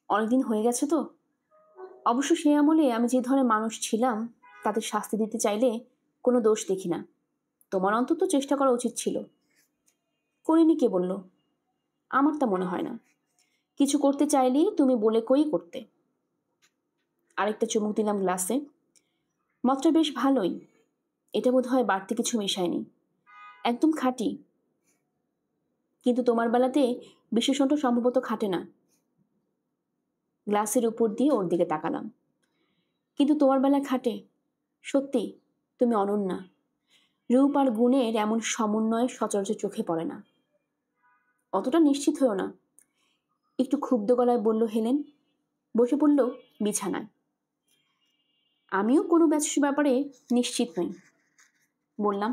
Speaker 1: অনেকদিন হয়ে গেছে তো। অবশ্য সে আমলে আমি যে ধরনের মানুষ ছিলাম তাদের শাস্তি দিতে চাইলে কোনো দোষ দেখি না। তোমার অন্তত চেষ্টা করা উচিত ছিল। করিনি কে বলল? আমার তা মনে হয় না। কিছু করতে চাইলেই তুমি বলে কই করতে। আরেকটা চুমুক দিলাম গ্লাসে। মদটা বেশ ভালোই। এটা বোধ হয় বাড়তি কিছু মেশায়নি, একদম খাঁটি। কিন্তু তোমার বেলাতে বিশেষণটা সম্ভবত খাটে না। গ্লাসের উপর দিয়ে ওর দিকে তাকালাম। কিন্তু তোমার বেলায় খাটে। সত্যি, তুমি অনন্যা। রূপ আর গুণের এমন সমন্বয় সচরাচর চোখে পড়ে না। অতটা নিশ্চিত হয়েও না, একটু ক্ষুব্ধ গলায় বলল হেলেন। বসে পড়ল বিছানায়। আমিও কোনো ব্যাপারে নিশ্চিত নই, বললাম।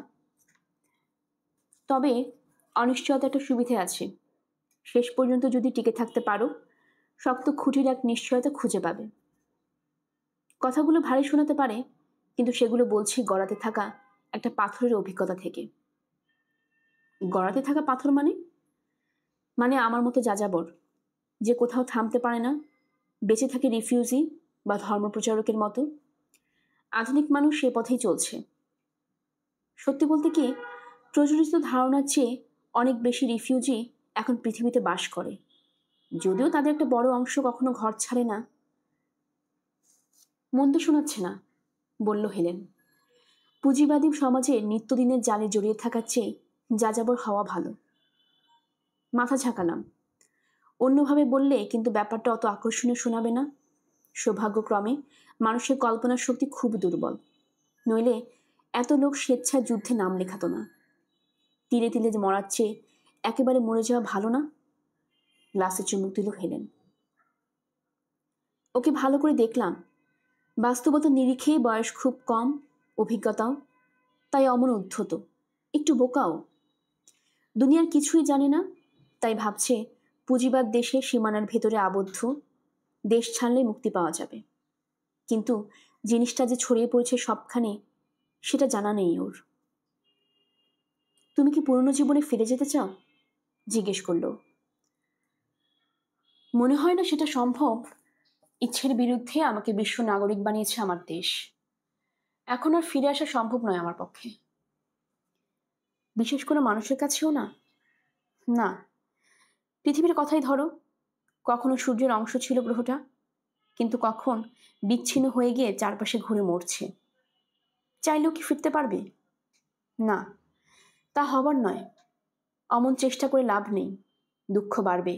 Speaker 1: তবে অনিশ্চয়তা একটা সুবিধে আছে। শেষ পর্যন্ত যদি টিকে থাকতে পারো, শক্ত খুঁটির এক নিশ্চয়তা খুঁজে পাবে। কথাগুলো ভারী শোনাতে পারে, কিন্তু সেগুলো বলছি গড়াতে থাকা একটা পাথরের অভিজ্ঞতা থেকে। গড়াতে থাকা পাথর মানে আমার মতো যাযাবর, যে কোথাও থামতে পারে না, বেঁচে থাকে রিফিউজি বা ধর্মপ্রচারকের মতো। আধুনিক মানুষ সে পথেই চলছে। সত্যি বলতে কি, প্রচলিত ধারণার চেয়ে অনেক বেশি রিফিউজি এখন পৃথিবীতে বাস করে, যদিও তাদের একটা বড় অংশ কখনো ঘর ছাড়ে না। মন্দ শোনাচ্ছে না, বলল হেলেন। পুঁজিবাদী সমাজে নিত্যদিনের জালে জড়িয়ে থাকার চেয়ে যাযাবর হওয়া ভালো। মাথা ঝাঁকালাম। অন্যভাবে বললে কিন্তু ব্যাপারটা অত আকর্ষণীয় শোনাবে না। সৌভাগ্যক্রমে মানুষের কল্পনার শক্তি খুব দুর্বল, নইলে এত লোক স্বেচ্ছায় যুদ্ধে নাম লেখাতো না। তিলে তিলে মরার চেয়ে একেবারে মরে যাওয়া ভালো না? গ্লাসে চুমুক দিল হেলেন। ওকে ভালো করে দেখলাম। বাস্তবতা নিরিখেই বয়স খুব কম, অভিজ্ঞতাও তাই অমন উদ্ধত, একটু বোকাও। দুনিয়ার কিছুই জানে না, তাই ভাবছে পুঁজিবাদ দেশে সীমানার ভেতরে আবদ্ধ, দেশ ছাড়লে মুক্তি পাওয়া যাবে। কিন্তু জিনিসটা যে ছড়িয়ে পড়েছে সবখানে, সেটা জানা নেই ওর। তুমি কি পুরনো জীবনে ফিরে যেতে চাও? জিজ্ঞেস করল। মনে হয় না সেটা সম্ভব। ইচ্ছের বিরুদ্ধে আমাকে বিশ্ব নাগরিক বানিয়েছে আমার দেশ। এখন আর ফিরে আসা সম্ভব নয় আমার পক্ষে। বিশেষ কোনো মানুষের কাছেও না? না। পৃথিবীর কথাই ধরো, কখনো সূর্যের অংশ ছিল গ্রহটা, কিন্তু কখন বিচ্ছিন্ন হয়ে গিয়ে চারপাশে ঘুরে মরছে। চাইলেও কি ফিরতে পারবে? না, তা হবার নয়। অমন চেষ্টা করে লাভ নেই, দুঃখ বাড়বে।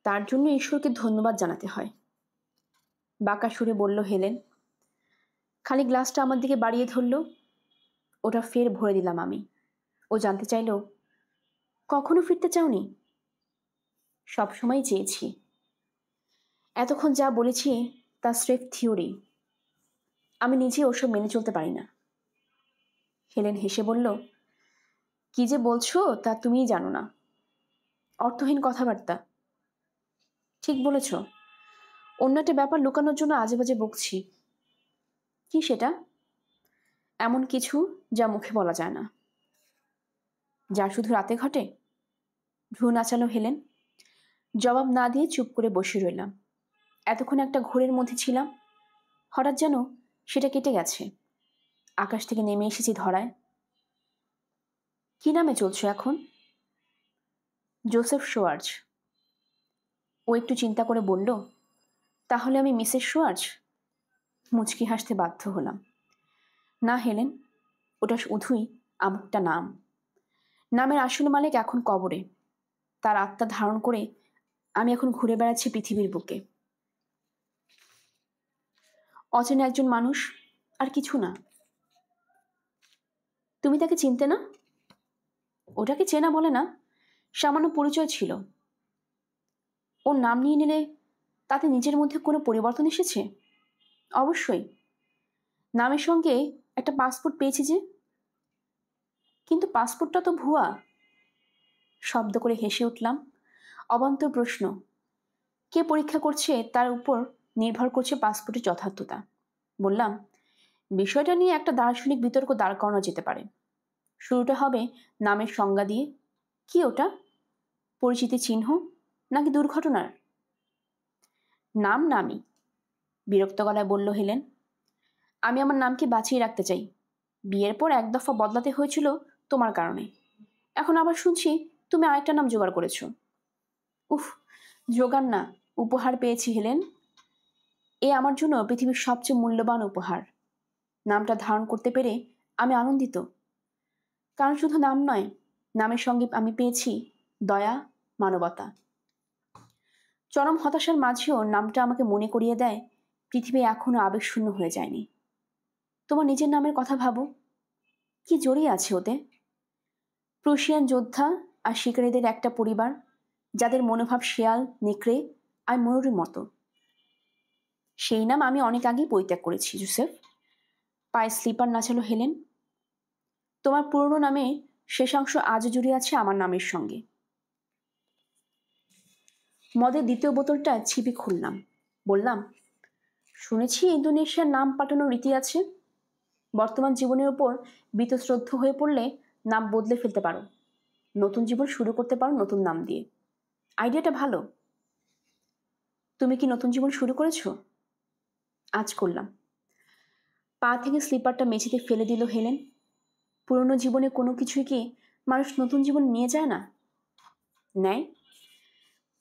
Speaker 1: তার জন্য ঈশ্বরকে ধন্যবাদ জানাতে হয়, বাঁকা সুরে বলল হেলেন। খালি গ্লাসটা আমার দিকে বাড়িয়ে ধরল। ওটা ফের ভরে দিলাম আমি। ও জানতে চাইল, কখনো ফিরতে চাওনি? সবসময় চেয়েছি। এতক্ষণ যা বলেছি তা স্রেফ থিওরি। আমি নিজে ওসব মেনে চলতে পারি না। হেলেন হেসে বলল, কি যে বলছো তা তুমিই জানো না। অর্থহীন কথাবার্তা। ঠিক বলেছ। অন্য একটা ব্যাপার লুকানোর জন্য আজে বাজে বকছি। কি সেটা? এমন কিছু যা মুখে বলা যায় না, যা শুধু রাতে ঘটে। ভ্রু নাচালো হেলেন। জবাব না দিয়ে চুপ করে বসে রইলাম। এতক্ষণ একটা ঘোরের মধ্যে ছিলাম, হঠাৎ যেন সেটা কেটে গেছে। আকাশ থেকে নেমে এসেছি ধরায়। কি নামে চলছো এখন? Joseph Schwarz. ও একটু চিন্তা করে বলল, তাহলে আমি মিসেস শোয়ার্জ? মুচকি হাসতে বাধ্য হলাম। না হেলেন, ওটা শুধুই আমারটা নাম। নামের আসল মালিক এখন কবরে। তার আত্মা ধারণ করে আমি এখন ঘুরে বেড়াচ্ছি পৃথিবীর বুকে। অচেনা একজন মানুষ, আর কিছু না। তুমি তাকে চিনতে না? ওটাকে চেনা বলে না, সামান্য পরিচয় ছিল। ওর নাম নিয়ে নিলে তাতে নিজের মধ্যে কোনো পরিবর্তন এসেছে? অবশ্যই। নামের সঙ্গে একটা পাসপোর্ট পেয়েছি যে। কিন্তু পাসপোর্টটা তো ভুয়া। শব্দ করে হেসে উঠলাম। অবান্তর প্রশ্ন। কে পরীক্ষা করছে তার উপর নির্ভর করছে পাসপোর্টের যথার্থতা। বললাম, বিষয়টা নিয়ে একটা দার্শনিক বিতর্ক দাঁড় করানো যেতে পারে। শুরুটা হবে নামের সংজ্ঞা দিয়ে। কি ওটা? পরিচিতি চিহ্ন নাকি দুর্ঘটনার? নাম নামই, বিরক্ত গলায় বলল হেলেন। আমি আমার নামকে বাঁচিয়ে রাখতে চাই। বিয়ের পর এক দফা বদলাতে হয়েছিল তোমার কারণে। এখন আবার শুনছি তুমি আরেকটা নাম জোগাড় করেছ। উফ, জোগাড় না, উপহার পেয়েছি হেলেন। এ আমার জন্য পৃথিবীর সবচেয়ে মূল্যবান উপহার। নামটা ধারণ করতে পেরে আমি আনন্দিত। কারণ শুধু নাম নয়, নামের সঙ্গে আমি পেয়েছি দয়া, মানবতা। চরম হতাশার মাঝেও নামটা আমাকে মনে করিয়ে দেয় পৃথিবী এখনো আবেগশূন্য হয়ে যায়নি। তোমার নিজের নামের কথা ভাবো, কি জড়িয়ে আছে ওতে। প্রুশিয়ান যোদ্ধা আর শিকারীদের একটা পরিবার, যাদের মনোভাব শেয়াল, নেকড়ে আর ময়ূরের মতো। সেই নাম আমি অনেক আগেই পরিত্যাগ করেছি জোসেফ। পায়ে স্লিপার নাচালো হেলেন। তোমার পুরনো নামে শেষাংশ আজও জড়িয়ে আছে আমার নামের সঙ্গে। মদের দ্বিতীয় বোতলটা ছিপে খুললাম। বললাম, শুনেছি ইন্দোনেশিয়ার নাম পাল্টানোর রীতি আছে। বর্তমান জীবনের উপর বীতশ্রদ্ধ হয়ে পড়লে নাম বদলে ফেলতে পারো। নতুন জীবন শুরু করতে পারো নতুন নাম দিয়ে। আইডিয়াটা ভালো। তুমি কি নতুন জীবন শুরু করেছো? আজ করলাম। পা থেকে স্লিপারটা মেঝেতে ফেলে দিল হেলেন। পুরনো জীবনে কোনো কিছুই কি মানুষ নতুন জীবন নিয়ে যায় না? নেয়।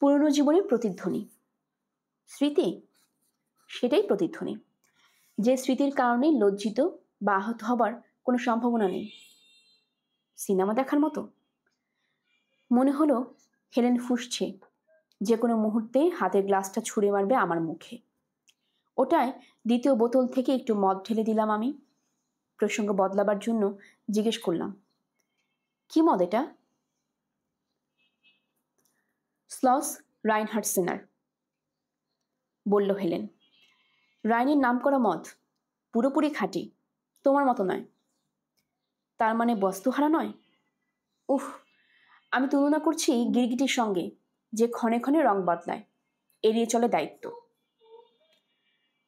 Speaker 1: পুরনো জীবনের প্রতিধ্বনি, স্মৃতি, সেটাই প্রতিধ্বনি। যে স্মৃতির কারণে লজ্জিত বা আহত হবার কোনো সম্ভাবনা নেই। সিনেমা দেখার মতো। মনে হলো হেলেন ফুঁসছে, যে কোনো মুহূর্তে হাতের গ্লাসটা ছুঁড়ে মারবে আমার মুখে। ওটায় দ্বিতীয় বোতল থেকে একটু মদ ঢেলে দিলাম আমি। প্রসঙ্গ বদলাবার জন্য জিজ্ঞেস করলাম, কি মদ এটা? স্লস রাইনহার্ডসেনার, বলল হেলেন। রাইনের নাম করা মদ, পুরোপুরি খাঁটি, তোমার মতো নয়। তার মানে বস্তুহারা নয়? উফ, আমি তুলনা করছি গিরগিটির সঙ্গে, যে ক্ষণে ক্ষণে রং বদলায়, এড়িয়ে চলে দায়িত্ব।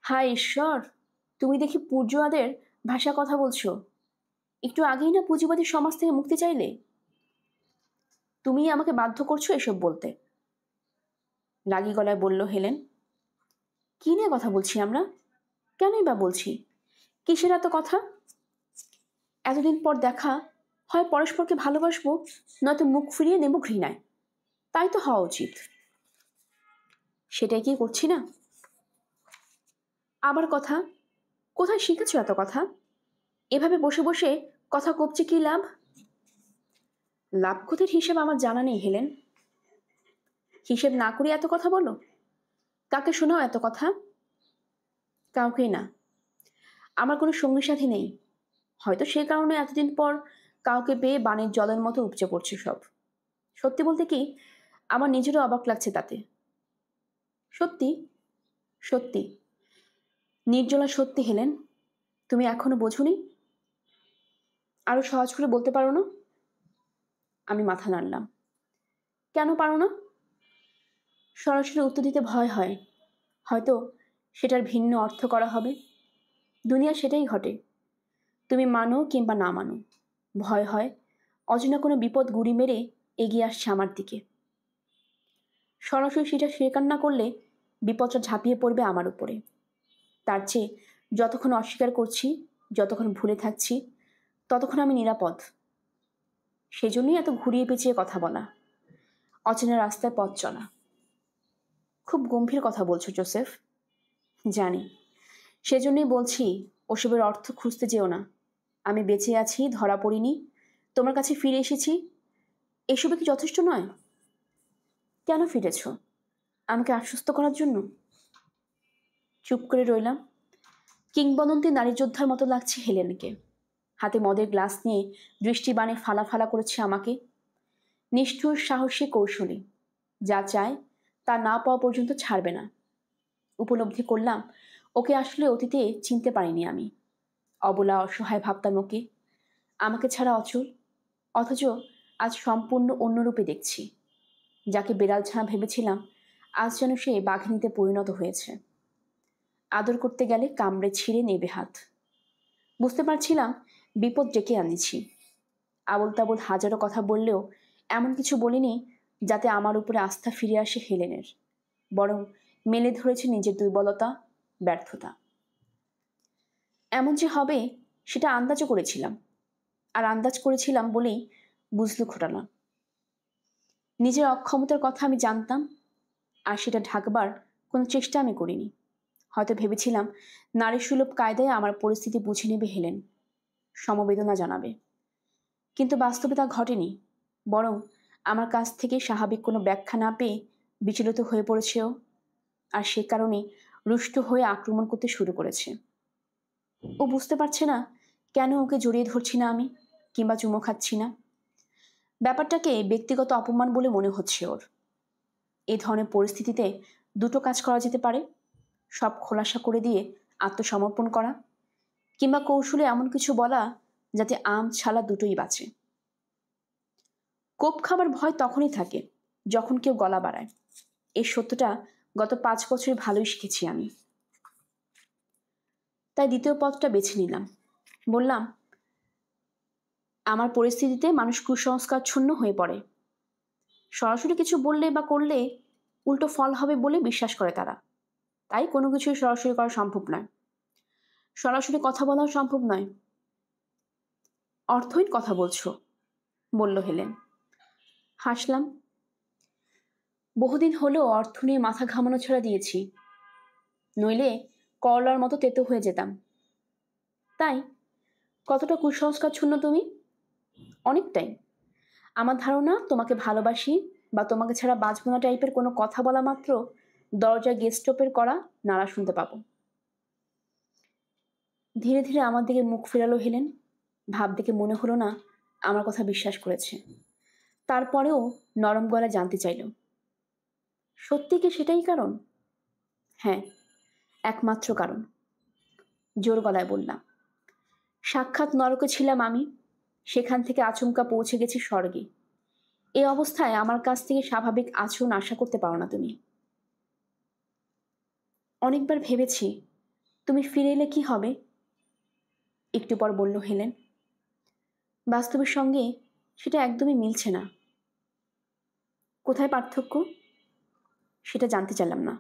Speaker 1: হায় ঈশ্বর, তুমি দেখি পূর্জোয়াদের ভাষা কথা বলছো। একটু আগেই না পুঁজিবাদী সমাজ থেকে মুক্তি চাইলে। তুমি আমাকে বাধ্য করছো এসব বলতে, রাগী গলায় বলল হেলেন। কি নিয়ে কথা বলছি আমরা? কেনই বা বলছি? কিসের এত কথা? এতদিন পর দেখা, হয় পরস্পরকে ভালোবাসবো, নয়তো মুখ ফিরিয়ে নেব ঘৃণায়। তাই তো হওয়া উচিত। সেটাই কি করছি না? আবার কথা? কোথায় শিখেছো এত কথা? এভাবে বসে বসে কথা কপছে কি লাভ? লাভ ক্ষতির হিসেব আমার জানা নেই হেলেন। হিসেব না করে এত কথা বলো? কাকে শোনাও এত কথা? কাউকেই না। আমার কোনো সঙ্গী সাথী নেই, হয়তো সে কারণে এতদিন পর কাউকে পেয়ে বানের জলের মতো উপচে পড়ছে সব। সত্যি বলতে কি, আমার নিজেরও অবাক লাগছে তাতে। সত্যি সত্যি, নির্জলা সত্যি হেলেন। তুমি এখনো বোঝোনি? আরো সহজ করে বলতে পারো না? আমি মাথা নাড়লাম। কেন পারো না? সরাসরি উত্তর দিতে ভয় হয়, হয়তো সেটার ভিন্ন অর্থ করা হবে। দুনিয়া সেটাই ঘটে, তুমি মানো কিংবা না মানো। ভয় হয় অজানা কোনো বিপদ গুড়ি মেরে এগিয়ে আসছে আমার দিকে। সরাসরি সেটা স্বীকার না করলে বিপদটা ঝাঁপিয়ে পড়বে আমার উপরে। তার চেয়ে যতক্ষণ অস্বীকার করছি, যতক্ষণ ভুলে থাকছি, ততক্ষণ আমি নিরাপদ। সেজন্যই এত ঘুরিয়ে পেঁচিয়ে কথা বলা, অচেনা রাস্তায় পথ চলা। খুব গম্ভীর কথা বলছো জোসেফ, জানি। সেজন্যই বলছি, ওসবের অর্থ খুঁজতে যেও না। আমি বেঁচে আছি, ধরা পড়িনি, তোমার কাছে ফিরে এসেছি, এসবে কি যথেষ্ট নয়? কেন ফিরেছ? আমাকে আশ্বস্ত করার জন্য? চুপ করে রইলাম। কিংবদন্তি নারী যোদ্ধার মতো লাগছে হেলেনকে। হাতে মদের গ্লাস নিয়ে দৃষ্টিবাণে ফালা ফালা করেছে আমাকে। নিষ্ঠুর, সাহসী, কৌশলী, যা চায় তা না পাওয়া পর্যন্ত ছাড়বে না। উপলব্ধি করলাম ওকে আসলে অতীতে চিনতে পারিনি আমি। অবলা, অসহায় ভাবতাম ওকে, আমাকে ছাড়া অচল। অথচ আজ সম্পূর্ণ অন্য রূপে দেখছি। যাকে বেড়াল ছানা ভেবেছিলাম, আজ যেন সে বাঘিনীতে পরিণত হয়েছে। আদর করতে গেলে কামড়ে ছিঁড়ে নেবে হাত। বুঝতে পারছিলাম বিপদ ডেকে আনিছি। আবল তাবল হাজারো কথা বললেও এমন কিছু বলিনি যাতে আমার উপরে আস্থা ফিরে আসে হেলেনের। বরং মেলে ধরেছে নিজের দুর্বলতা, ব্যর্থতা। এমন যে হবে সেটা আন্দাজও করেছিলাম, আর আন্দাজ করেছিলাম বলেই বুঝলু ঘটানা। নিজের অক্ষমতার কথা আমি জানতাম, আর সেটা ঢাকবার কোনো চেষ্টা আমি করিনি। হয়তো ভেবেছিলাম নারী সুলভ কায়দায় আমার পরিস্থিতি বুঝে নেবে হেলেন, সমবেদনা জানাবে। কিন্তু বাস্তবে তা ঘটেনি। বরং আমার কাছ থেকে স্বাভাবিক কোনো ব্যাখ্যা না পেয়ে বিচলিত হয়ে পড়েছে ও, আর সে কারণে রুষ্ট হয়ে আক্রমণ করতে শুরু করেছে। ও বুঝতে পারছে না কেন ওকে জড়িয়ে ধরছি না আমি, কিংবা চুমো খাচ্ছি না। ব্যাপারটাকে ব্যক্তিগত অপমান বলে মনে হচ্ছে ওর। এই ধরনের পরিস্থিতিতে দুটো কাজ করা যেতে পারে: সব খোলাসা করে দিয়ে আত্মসমর্পণ করা, কিংবা কৌশলে এমন কিছু বলা যাতে আম ছালা দুটোই বাঁচে। কোপ খাবার ভয় তখনই থাকে যখন কেউ গলা বাড়ায়। এই সত্যটা গত 5 বছরে ভালোই শিখেছি আমি। তাই দ্বিতীয় পথটা বেছে নিলাম। বললাম, আমার পরিস্থিতিতে মানুষ কুসংস্কারচ্ছন্ন হয়ে পড়ে। সরাসরি কিছু বললে বা করলে উল্টো ফল হবে বলে বিশ্বাস করে তারা। তাই কোনো কিছুই সরাসরি করা সম্ভব নয়। সরাসরি কথা বলাও সম্ভব নয়। অর্থহীন কথা বলছো, বলল হেলেন। হাসলাম। বহুদিন হলো অর্থ নিয়ে মাথা ঘামানো ছাড়া দিয়েছি, নইলে করলার মতো তেতো হয়ে যেতাম। তাই কতটা কুসংস্কারচ্ছন্ন তুমি? অনেকটাই। আমার ধারণা তোমাকে ভালোবাসি বা তোমাকে ছাড়া বাঁচব না টাইপের কোনো কথা বলা মাত্র দরজায় গেস্টপের করা নাড়া শুনতে পাবো। ধীরে ধীরে আমার দিকে মুখ ফেরালো হেলেন। ভাব দেখে মনে হলো না আমার কথা বিশ্বাস করেছে। তারপরেও নরম গলায় জানতে চাইল, সত্যি কি সেটাই কারণ? হ্যাঁ, একমাত্র কারণ, জোর গলায় বললাম। সাক্ষাৎ নরকে ছিলাম আমি, সেখান থেকে আচমকা পৌঁছে গেছি স্বর্গে। এই অবস্থায় আমার কাছ থেকে স্বাভাবিক আচরণ আশা করতে পারো না তুমি। অনেকবার ভেবেছি তুমি ফিরে এলে কি হবে। একটু পর বলল হেলেন, বাস্তবের সঙ্গে সেটা একদমই মিলছে না। কোথায় পার্থক্য? সেটা জানতে চাইলাম না।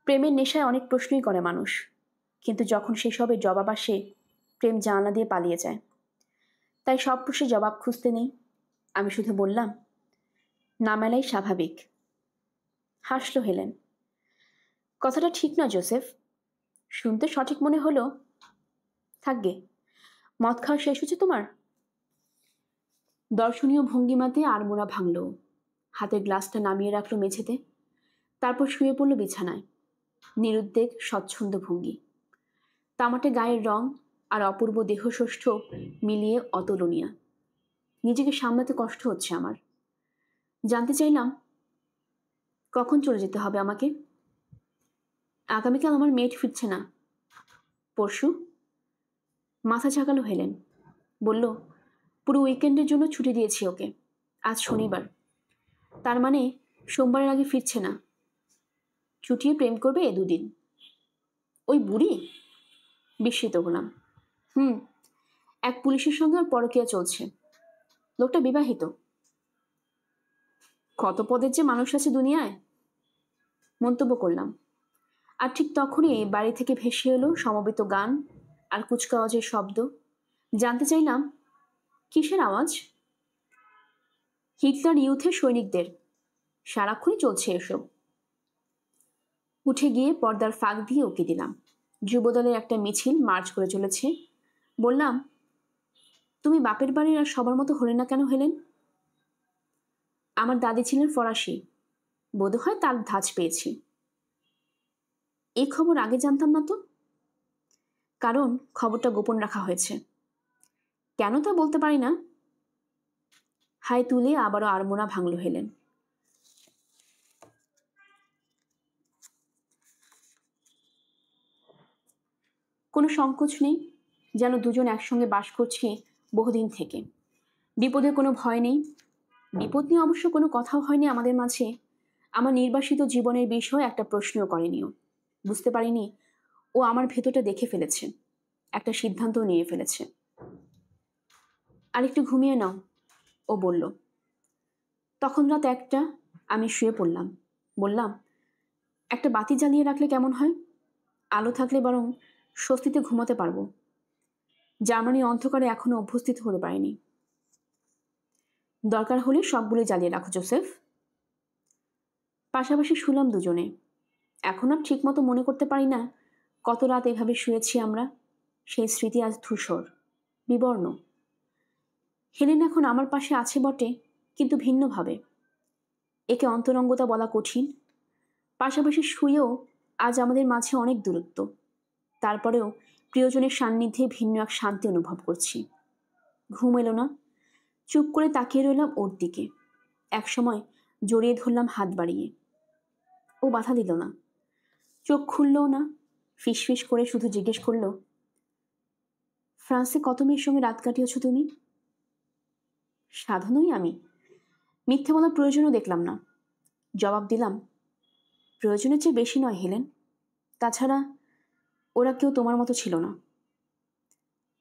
Speaker 1: প্রেমের নেশায় অনেক প্রশ্নই করে মানুষ, কিন্তু যখন সেসবের জবাব আসে প্রেম জানলা দিয়ে পালিয়ে যায়। তাই সব প্রশ্নের জবাব খুঁজতে নেই। আমি শুধু বললাম, না মেলাই স্বাভাবিক। হাসলো হেলেন। কথাটা ঠিক না জোসেফ। শুনতে সঠিক মনে হলো। থাকবে, মদ খাওয়া শেষ হচ্ছে তোমার? দর্শনীয় ভঙ্গিমাতে আড়মোড়া ভাঙল। হাতের গ্লাসটা নামিয়ে রাখলো মেঝেতে, তারপর শুয়ে পড়ল বিছানায়। নিরুদ্বেগ, স্বচ্ছন্দ ভঙ্গি। তামাটে গায়ের রং আর অপূর্ব দেহষষ্ঠ মিলিয়ে অতুলনীয়। নিজেকে সামলাতে কষ্ট হচ্ছে আমার। জানতে চাইলাম, কখন চলে যেতে হবে আমাকে? আগামীকাল আমার মেয়েট ফিরছে না। পরশু? মাথা ঝাঁকালো হেলেন। বলল, পুরো উইকেন্ডের জন্য ছুটি দিয়েছি ওকে। আজ শনিবার, তার মানে সোমবারের আগে ফিরছে না। ছুটিয়ে প্রেম করবে 2 দিন। ওই বুড়ি? বিস্মিত হলাম। এক পুলিশের সঙ্গে ওর পরকীয়া চলছে। লোকটা বিবাহিত। কত পদের যে মানুষ আছে দুনিয়ায়, মন্তব্য করলাম। আর ঠিক তখনই বাড়ি থেকে ভেসে এলো সমবেত গান আর কুচকাওয়াজের শব্দ। জানতে চাইলাম, কিসের আওয়াজ? হিটলার ইউথের সৈনিকদের। সারাক্ষণই চলছে এসব। উঠে গিয়ে পর্দার ফাঁক দিয়ে উকি দিলাম। যুবদলের একটা মিছিল মার্চ করে চলেছে। বললাম, তুমি বাপের বাড়ির আর সবার মতো হলে না কেন হেলেন? আমার দাদি ছিলেন ফরাসি, বোধহয় তার ধাঁচ পেয়েছি। এই খবর আগে জানতাম না তো। কারণ খবরটা গোপন রাখা হয়েছে। কেন তা বলতে পারি না। হাই তুলে আবারও আড়মোড়া ভাঙল হেলেন। কোনো সংকোচ নেই, যেন দুজন একসঙ্গে বাস করছি বহুদিন থেকে। বিপদের কোনো ভয় নেই। বিপদ নিয়ে অবশ্য কোনো কথাও হয়নি আমাদের মাঝে। আমার নির্বাসিত জীবনের বিষয়ে একটা প্রশ্নও করেনিও। বুঝতে পারিনি ও আমার ভেতরটা দেখে ফেলেছে, একটা সিদ্ধান্ত নিয়ে ফেলেছে। আর একটু ঘুমিয়ে নাও, ও বলল। তখন রাত 1টা। আমি শুয়ে পড়লাম। বললাম, একটা বাতি জ্বালিয়ে রাখলে কেমন হয়? আলো থাকলে বরং স্বস্তিতে ঘুমাতে পারবো। জার্মানি অন্ধকারে এখনো অভ্যস্ত হতে পারেনি। দরকার হলে সবগুলো জ্বালিয়ে রাখো জোসেফ। পাশাপাশি শুলাম দুজনে। এখন আর ঠিক মতো মনে করতে পারি না কত রাত এভাবে শুয়েছি আমরা। সেই স্মৃতি আজ ধূসর, বিবর্ণ। হেলেন এখন আমার পাশে আছে বটে, কিন্তু ভিন্নভাবে। একে অন্তরঙ্গতা বলা কঠিন। পাশাপাশি শুয়েও আজ আমাদের মাঝে অনেক দূরত্ব। তারপরেও প্রিয়জনের সান্নিধ্যে ভিন্ন এক শান্তি অনুভব করছি। ঘুম এলো না। চুপ করে তাকিয়ে রইলাম ওর দিকে। একসময় জড়িয়ে ধরলাম হাত বাড়িয়ে। ও বাধা দিল না, চোখ খুললও না। ফিসফিস করে শুধু জিজ্ঞেস করলো, ফ্রান্সে কত মেয়ের সঙ্গে রাত কাটিয়েছ তুমি? সাধনই আমি। মিথ্যে বলার প্রয়োজনও দেখলাম না। জবাব দিলাম, প্রয়োজনের চেয়ে বেশি নয় হেলেন। তাছাড়া ওরা কেউ তোমার মতো ছিল না।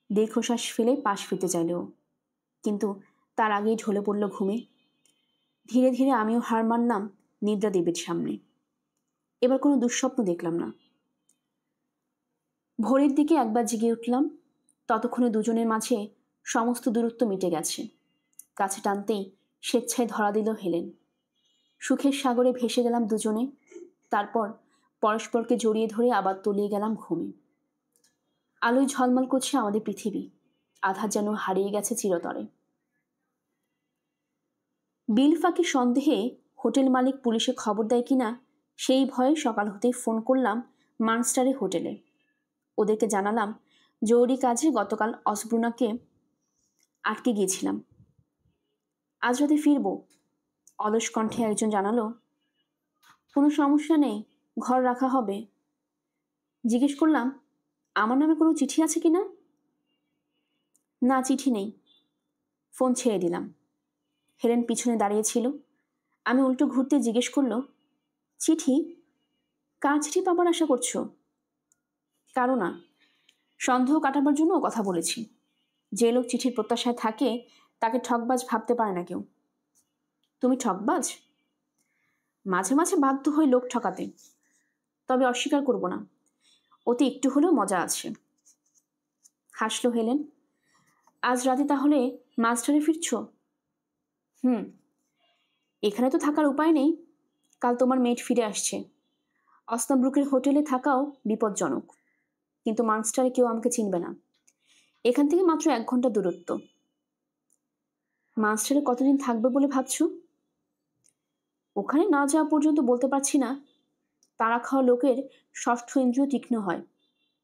Speaker 1: দীর্ঘশ্বাস ফেলে পাশ ফিরতে চাইল। কিন্তু তার আগেই ঢলে পড়ল ঘুমে। ধীরে ধীরে আমিও হার মানলাম নিদ্রা দেবীর সামনে। এবার কোনো দুঃস্বপ্ন দেখলাম না। ভোরের দিকে একবার জেগে উঠলাম। ততক্ষণে দুজনের মাঝে সমস্ত দূরত্ব মিটে গেছে। কাছে টানতেই স্বেচ্ছায় ধরা দিল হেলেন। সুখের সাগরে ভেসে গেলাম দুজনে। তারপর পরস্পরকে জড়িয়ে ধরে আবার তলিয়ে গেলাম ঘুমে। আলোয় ঝলমল করছে আমাদের পৃথিবী, আধার যেন হারিয়ে গেছে চিরতরে। বিল ফাঁকি সন্দেহে হোটেল মালিক পুলিশে খবর দেয় কিনা সেই ভয়ে সকাল হতেই ফোন করলাম মানস্টারে হোটেলে। ওদেরকে জানালাম জরুরি কাজে গতকাল অসব্রুনাকে আটকে গিয়েছিলাম, আজ রাতে ফিরব। অলস কণ্ঠে একজন জানালো, কোনো সমস্যা নেই, ঘর রাখা হবে। জিজ্ঞেস করলাম আমার নামে কোনো চিঠি আছে কি না। না, চিঠি নেই। ফোন ছেড়ে দিলাম। হেলেন পিছনে দাঁড়িয়েছিল। আমি উল্টো ঘুরতে জিজ্ঞেস করলো, চিঠি? কার চিঠি পাবার আশা করছো? কারো না, সন্দেহ কাটাবার জন্য কথা বলেছি। যে লোক চিঠির প্রত্যাশায় থাকে তাকে ঠকবাজ ভাবতে পারে না কেউ। তুমি ঠকবাজ? মাঝে মাঝে বাধ্য হই লোক ঠকাতে, তবে অস্বীকার করব না, ওতে একটু হলেও মজা আছে। হাসলো হেলেন। আজ রাতে তাহলে মাস্টারে ফিরছ? এখানে তো থাকার উপায় নেই। কাল তোমার মেয়েট ফিরে আসছে। অস্তাব্রুকের হোটেলে থাকাও বিপজ্জনক, কিন্তু মানস্টারে কেউ আমাকে চিনবে না। এখান থেকে মাত্র 1 ঘন্টা দূরত্ব। মানস্টারে কতদিন থাকবে বলে ভাবছ? ওখানে না যাওয়া পর্যন্ত বলতে পারছি না। তারা খাওয়া লোকের 6ষ্ঠ ইন্দ্রিয় তীক্ষ্ণ হয়,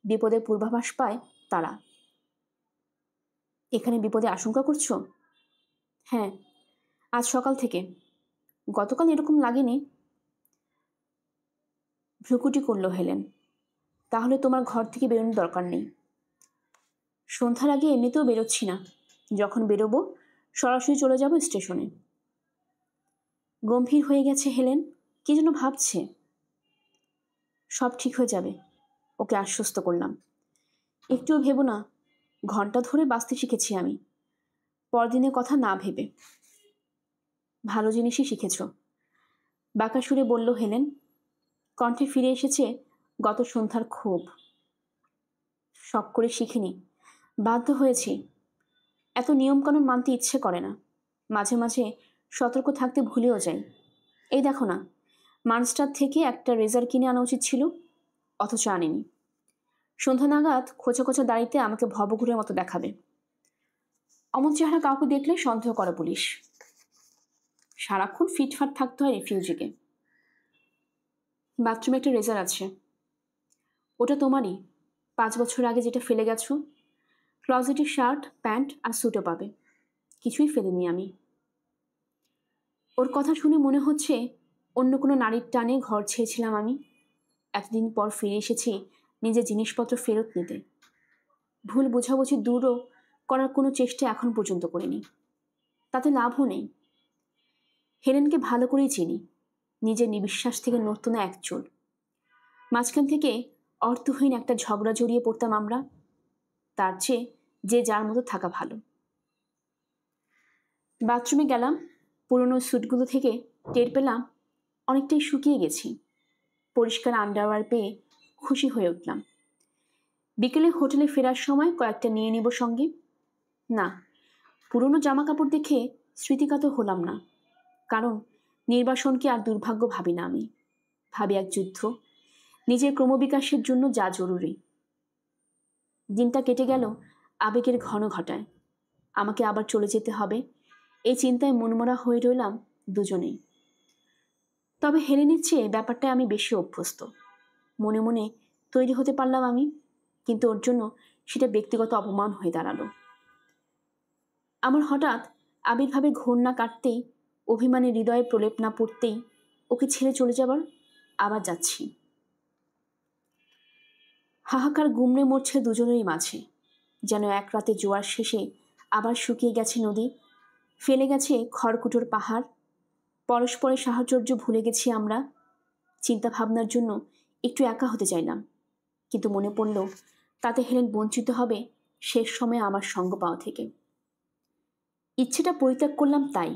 Speaker 1: বিপদের পূর্বাভাস পায় তারা। এখানে বিপদে আশঙ্কা করছো? হ্যাঁ, আজ সকাল থেকে। গতকাল এরকম লাগেনি। ভ্রুকুটি করল হেলেন। তাহলে তোমার ঘর থেকে বেরোনোর দরকার নেই। সন্ধ্যার আগে এমনিতেও বেরোচ্ছি না। যখন বেরোবো সরাসরি চলে যাব স্টেশনে। গম্ভীর হয়ে গেছে হেলেন, কি যেন ভাবছে। সব ঠিক হয়ে যাবে, ওকে আশ্বস্ত করলাম। একটুও ভেবো না, ঘন্টা ধরে বাঁচতে শিখেছি আমি, পরদিনের কথা না ভেবে। ভালো জিনিসই শিখেছ, বাঁকা সুরে বলল হেলেন। কণ্ঠে ফিরে এসেছে গত সন্ধ্যার ক্ষোভ। শখ করে শিখিনি, বাধ্য হয়েছি। এত নিয়মকানুন মানতে ইচ্ছে করে না। মাঝে মাঝে সতর্ক থাকতে ভুলেও যাই। এই দেখো না, মানস্টার থেকে একটা রেজার কিনে আনা উচিত ছিল, অথচ আনিনি। সন্ধ্যা নাগাদ খোঁচা খোঁচা দাড়িতে আমাকে ভবঘুরের মতো দেখাবে। অমন চেহারা কাউকে দেখলে সন্দেহ করে পুলিশ। সারাক্ষণ ফিটফাট থাকতে হয় রিফিউজিকে। বাথরুমে একটা রেজার আছে, ওটা তোমারই। 5 বছর আগে যেটা ফেলে গেছো। ক্লজেটে শার্ট, প্যান্ট আর স্যুটও পাবে, কিছুই ফেলিনি আমি। ওর কথা শুনে মনে হচ্ছে অন্য কোনো নারীর টানে ঘর ছেয়েছিলাম আমি। এতদিন পর ফিরে এসেছি নিজের জিনিসপত্র ফেরত নিতে। ভুল বোঝাবুঝি দূরও করার কোনো চেষ্টা এখন পর্যন্ত করিনি, তাতে লাভও নেই। হেলেনকে ভালো করেই চিনি, নিজের নিবিশ্বাস থেকে নড়ত না এক চুল। মাঝখান থেকে অর্থহীন একটা ঝগড়া জড়িয়ে পড়তাম আমরা, তার চেয়ে যে যার মতো থাকা ভালো। বাথরুমে গেলাম। পুরনো স্যুটগুলো থেকে টের পেলাম অনেকটাই শুকিয়ে গেছি। পরিষ্কার আন্ডারওয়্যার পেয়ে খুশি হয়ে উঠলাম। বিকেলে হোটেলে ফেরার সময় কয়েকটা নিয়ে নিব সঙ্গে। না, পুরনো জামা কাপড় দেখে স্মৃতিকাতর হলাম না, কারণ নির্বাসনকে আর দুর্ভাগ্য ভাবি না আমি। ভাবি এক যুদ্ধ, নিজের ক্রমবিকাশের জন্য যা জরুরি। দিনটা কেটে গেল আবেগের ঘন ঘটায়। আমাকে আবার চলে যেতে হবে, এই চিন্তায় মনমরা হয়ে রইলাম দুজনেই। তবে হেলেনের চেয়ে ব্যাপারটায় আমি বেশি অভ্যস্ত। মনে মনে তৈরি হতে পারলাম আমি, কিন্তু ওর জন্য সেটা ব্যক্তিগত অপমান হয়ে দাঁড়ালো। আমার হঠাৎ আবির্ভাবে ঘূর্ণা কাটতেই, অভিমানে হৃদয়ে প্রলেপ না পড়তেই ওকে ছেড়ে চলে যাবার আবার যাচ্ছি। হাহাকার গুমড়ে মরছে দুজনেরই মাঝে, যেন এক রাতে জোয়ার শেষে আবার শুকিয়ে গেছে নদী, ফেলে গেছে খড়কুটোর পাহাড়। পরস্পরের সাহচর্য ভুলে গেছি আমরা। চিন্তা ভাবনার জন্য একটু একা হতে চাইলাম, কিন্তু মনে পড়ল তাতে হেলেন বঞ্চিত হবে শেষ সময়ে আমার সঙ্গ পাওয়া থেকে। ইচ্ছেটা পরিত্যাগ করলাম তাই।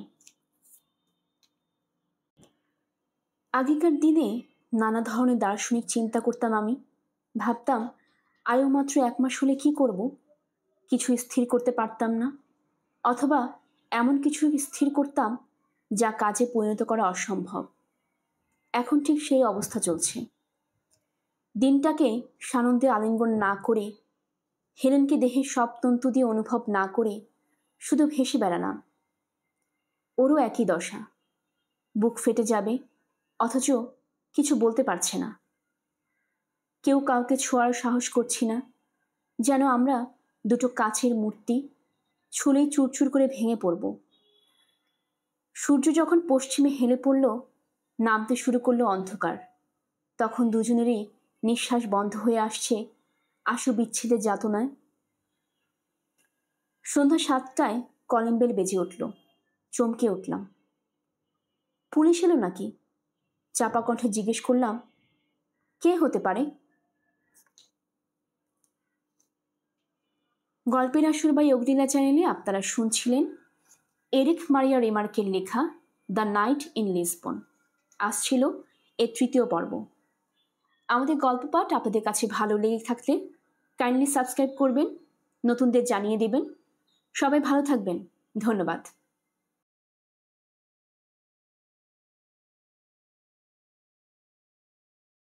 Speaker 1: আগেকার দিনে নানা ধরনের দার্শনিক চিন্তা করতাম আমি। ভাবতাম আয়ু মাত্র 1 মাস হলে কি করব? কিছু স্থির করতে পারতাম না, অথবা এমন কিছু স্থির করতাম যা কাজে পরিণত করা অসম্ভব। এখন ঠিক সেই অবস্থা চলছে। দিনটাকে সানন্দে আলিঙ্গন না করে, হেলেনকে দেহের সব তন্তু দিয়ে অনুভব না করে শুধু ভেসে বেড়ালাম। ওরও একই দশা। বুক ফেটে যাবে, অথচ কিছু বলতে পারছে না। কেউ কাউকে ছোঁয়ার সাহস করছি না, যেন আমরা দুটো কাচের মূর্তি, ছুলেই চুরচুর করে ভেঙে পড়ব। সূর্য যখন পশ্চিমে হেলে পড়ল, নামতে শুরু করলো অন্ধকার, তখন দুজনেরই নিঃশ্বাস বন্ধ হয়ে আসছে আশু বিচ্ছেদের যাতনায়। সন্ধ্যা 7টায় কলিং বেল বেজে উঠল। চমকে উঠলাম। পুলিশ এলো নাকি? চাপা কণ্ঠে জিজ্ঞেস করলাম, কে হতে পারে? গল্পের আসর বাই অগ্নিলা চ্যানেলে আপনারা শুনছিলেন এরিক মারিয়া রেমার্কের লেখা দ্য নাইট ইন লিসবন। আসছিল এর 3য় পর্ব। আমাদের গল্প পাঠ আপনাদের কাছে ভালো লেগে থাকলে কাইন্ডলি সাবস্ক্রাইব করবেন, নতুনদের জানিয়ে দেবেন। সবাই ভালো থাকবেন। ধন্যবাদ।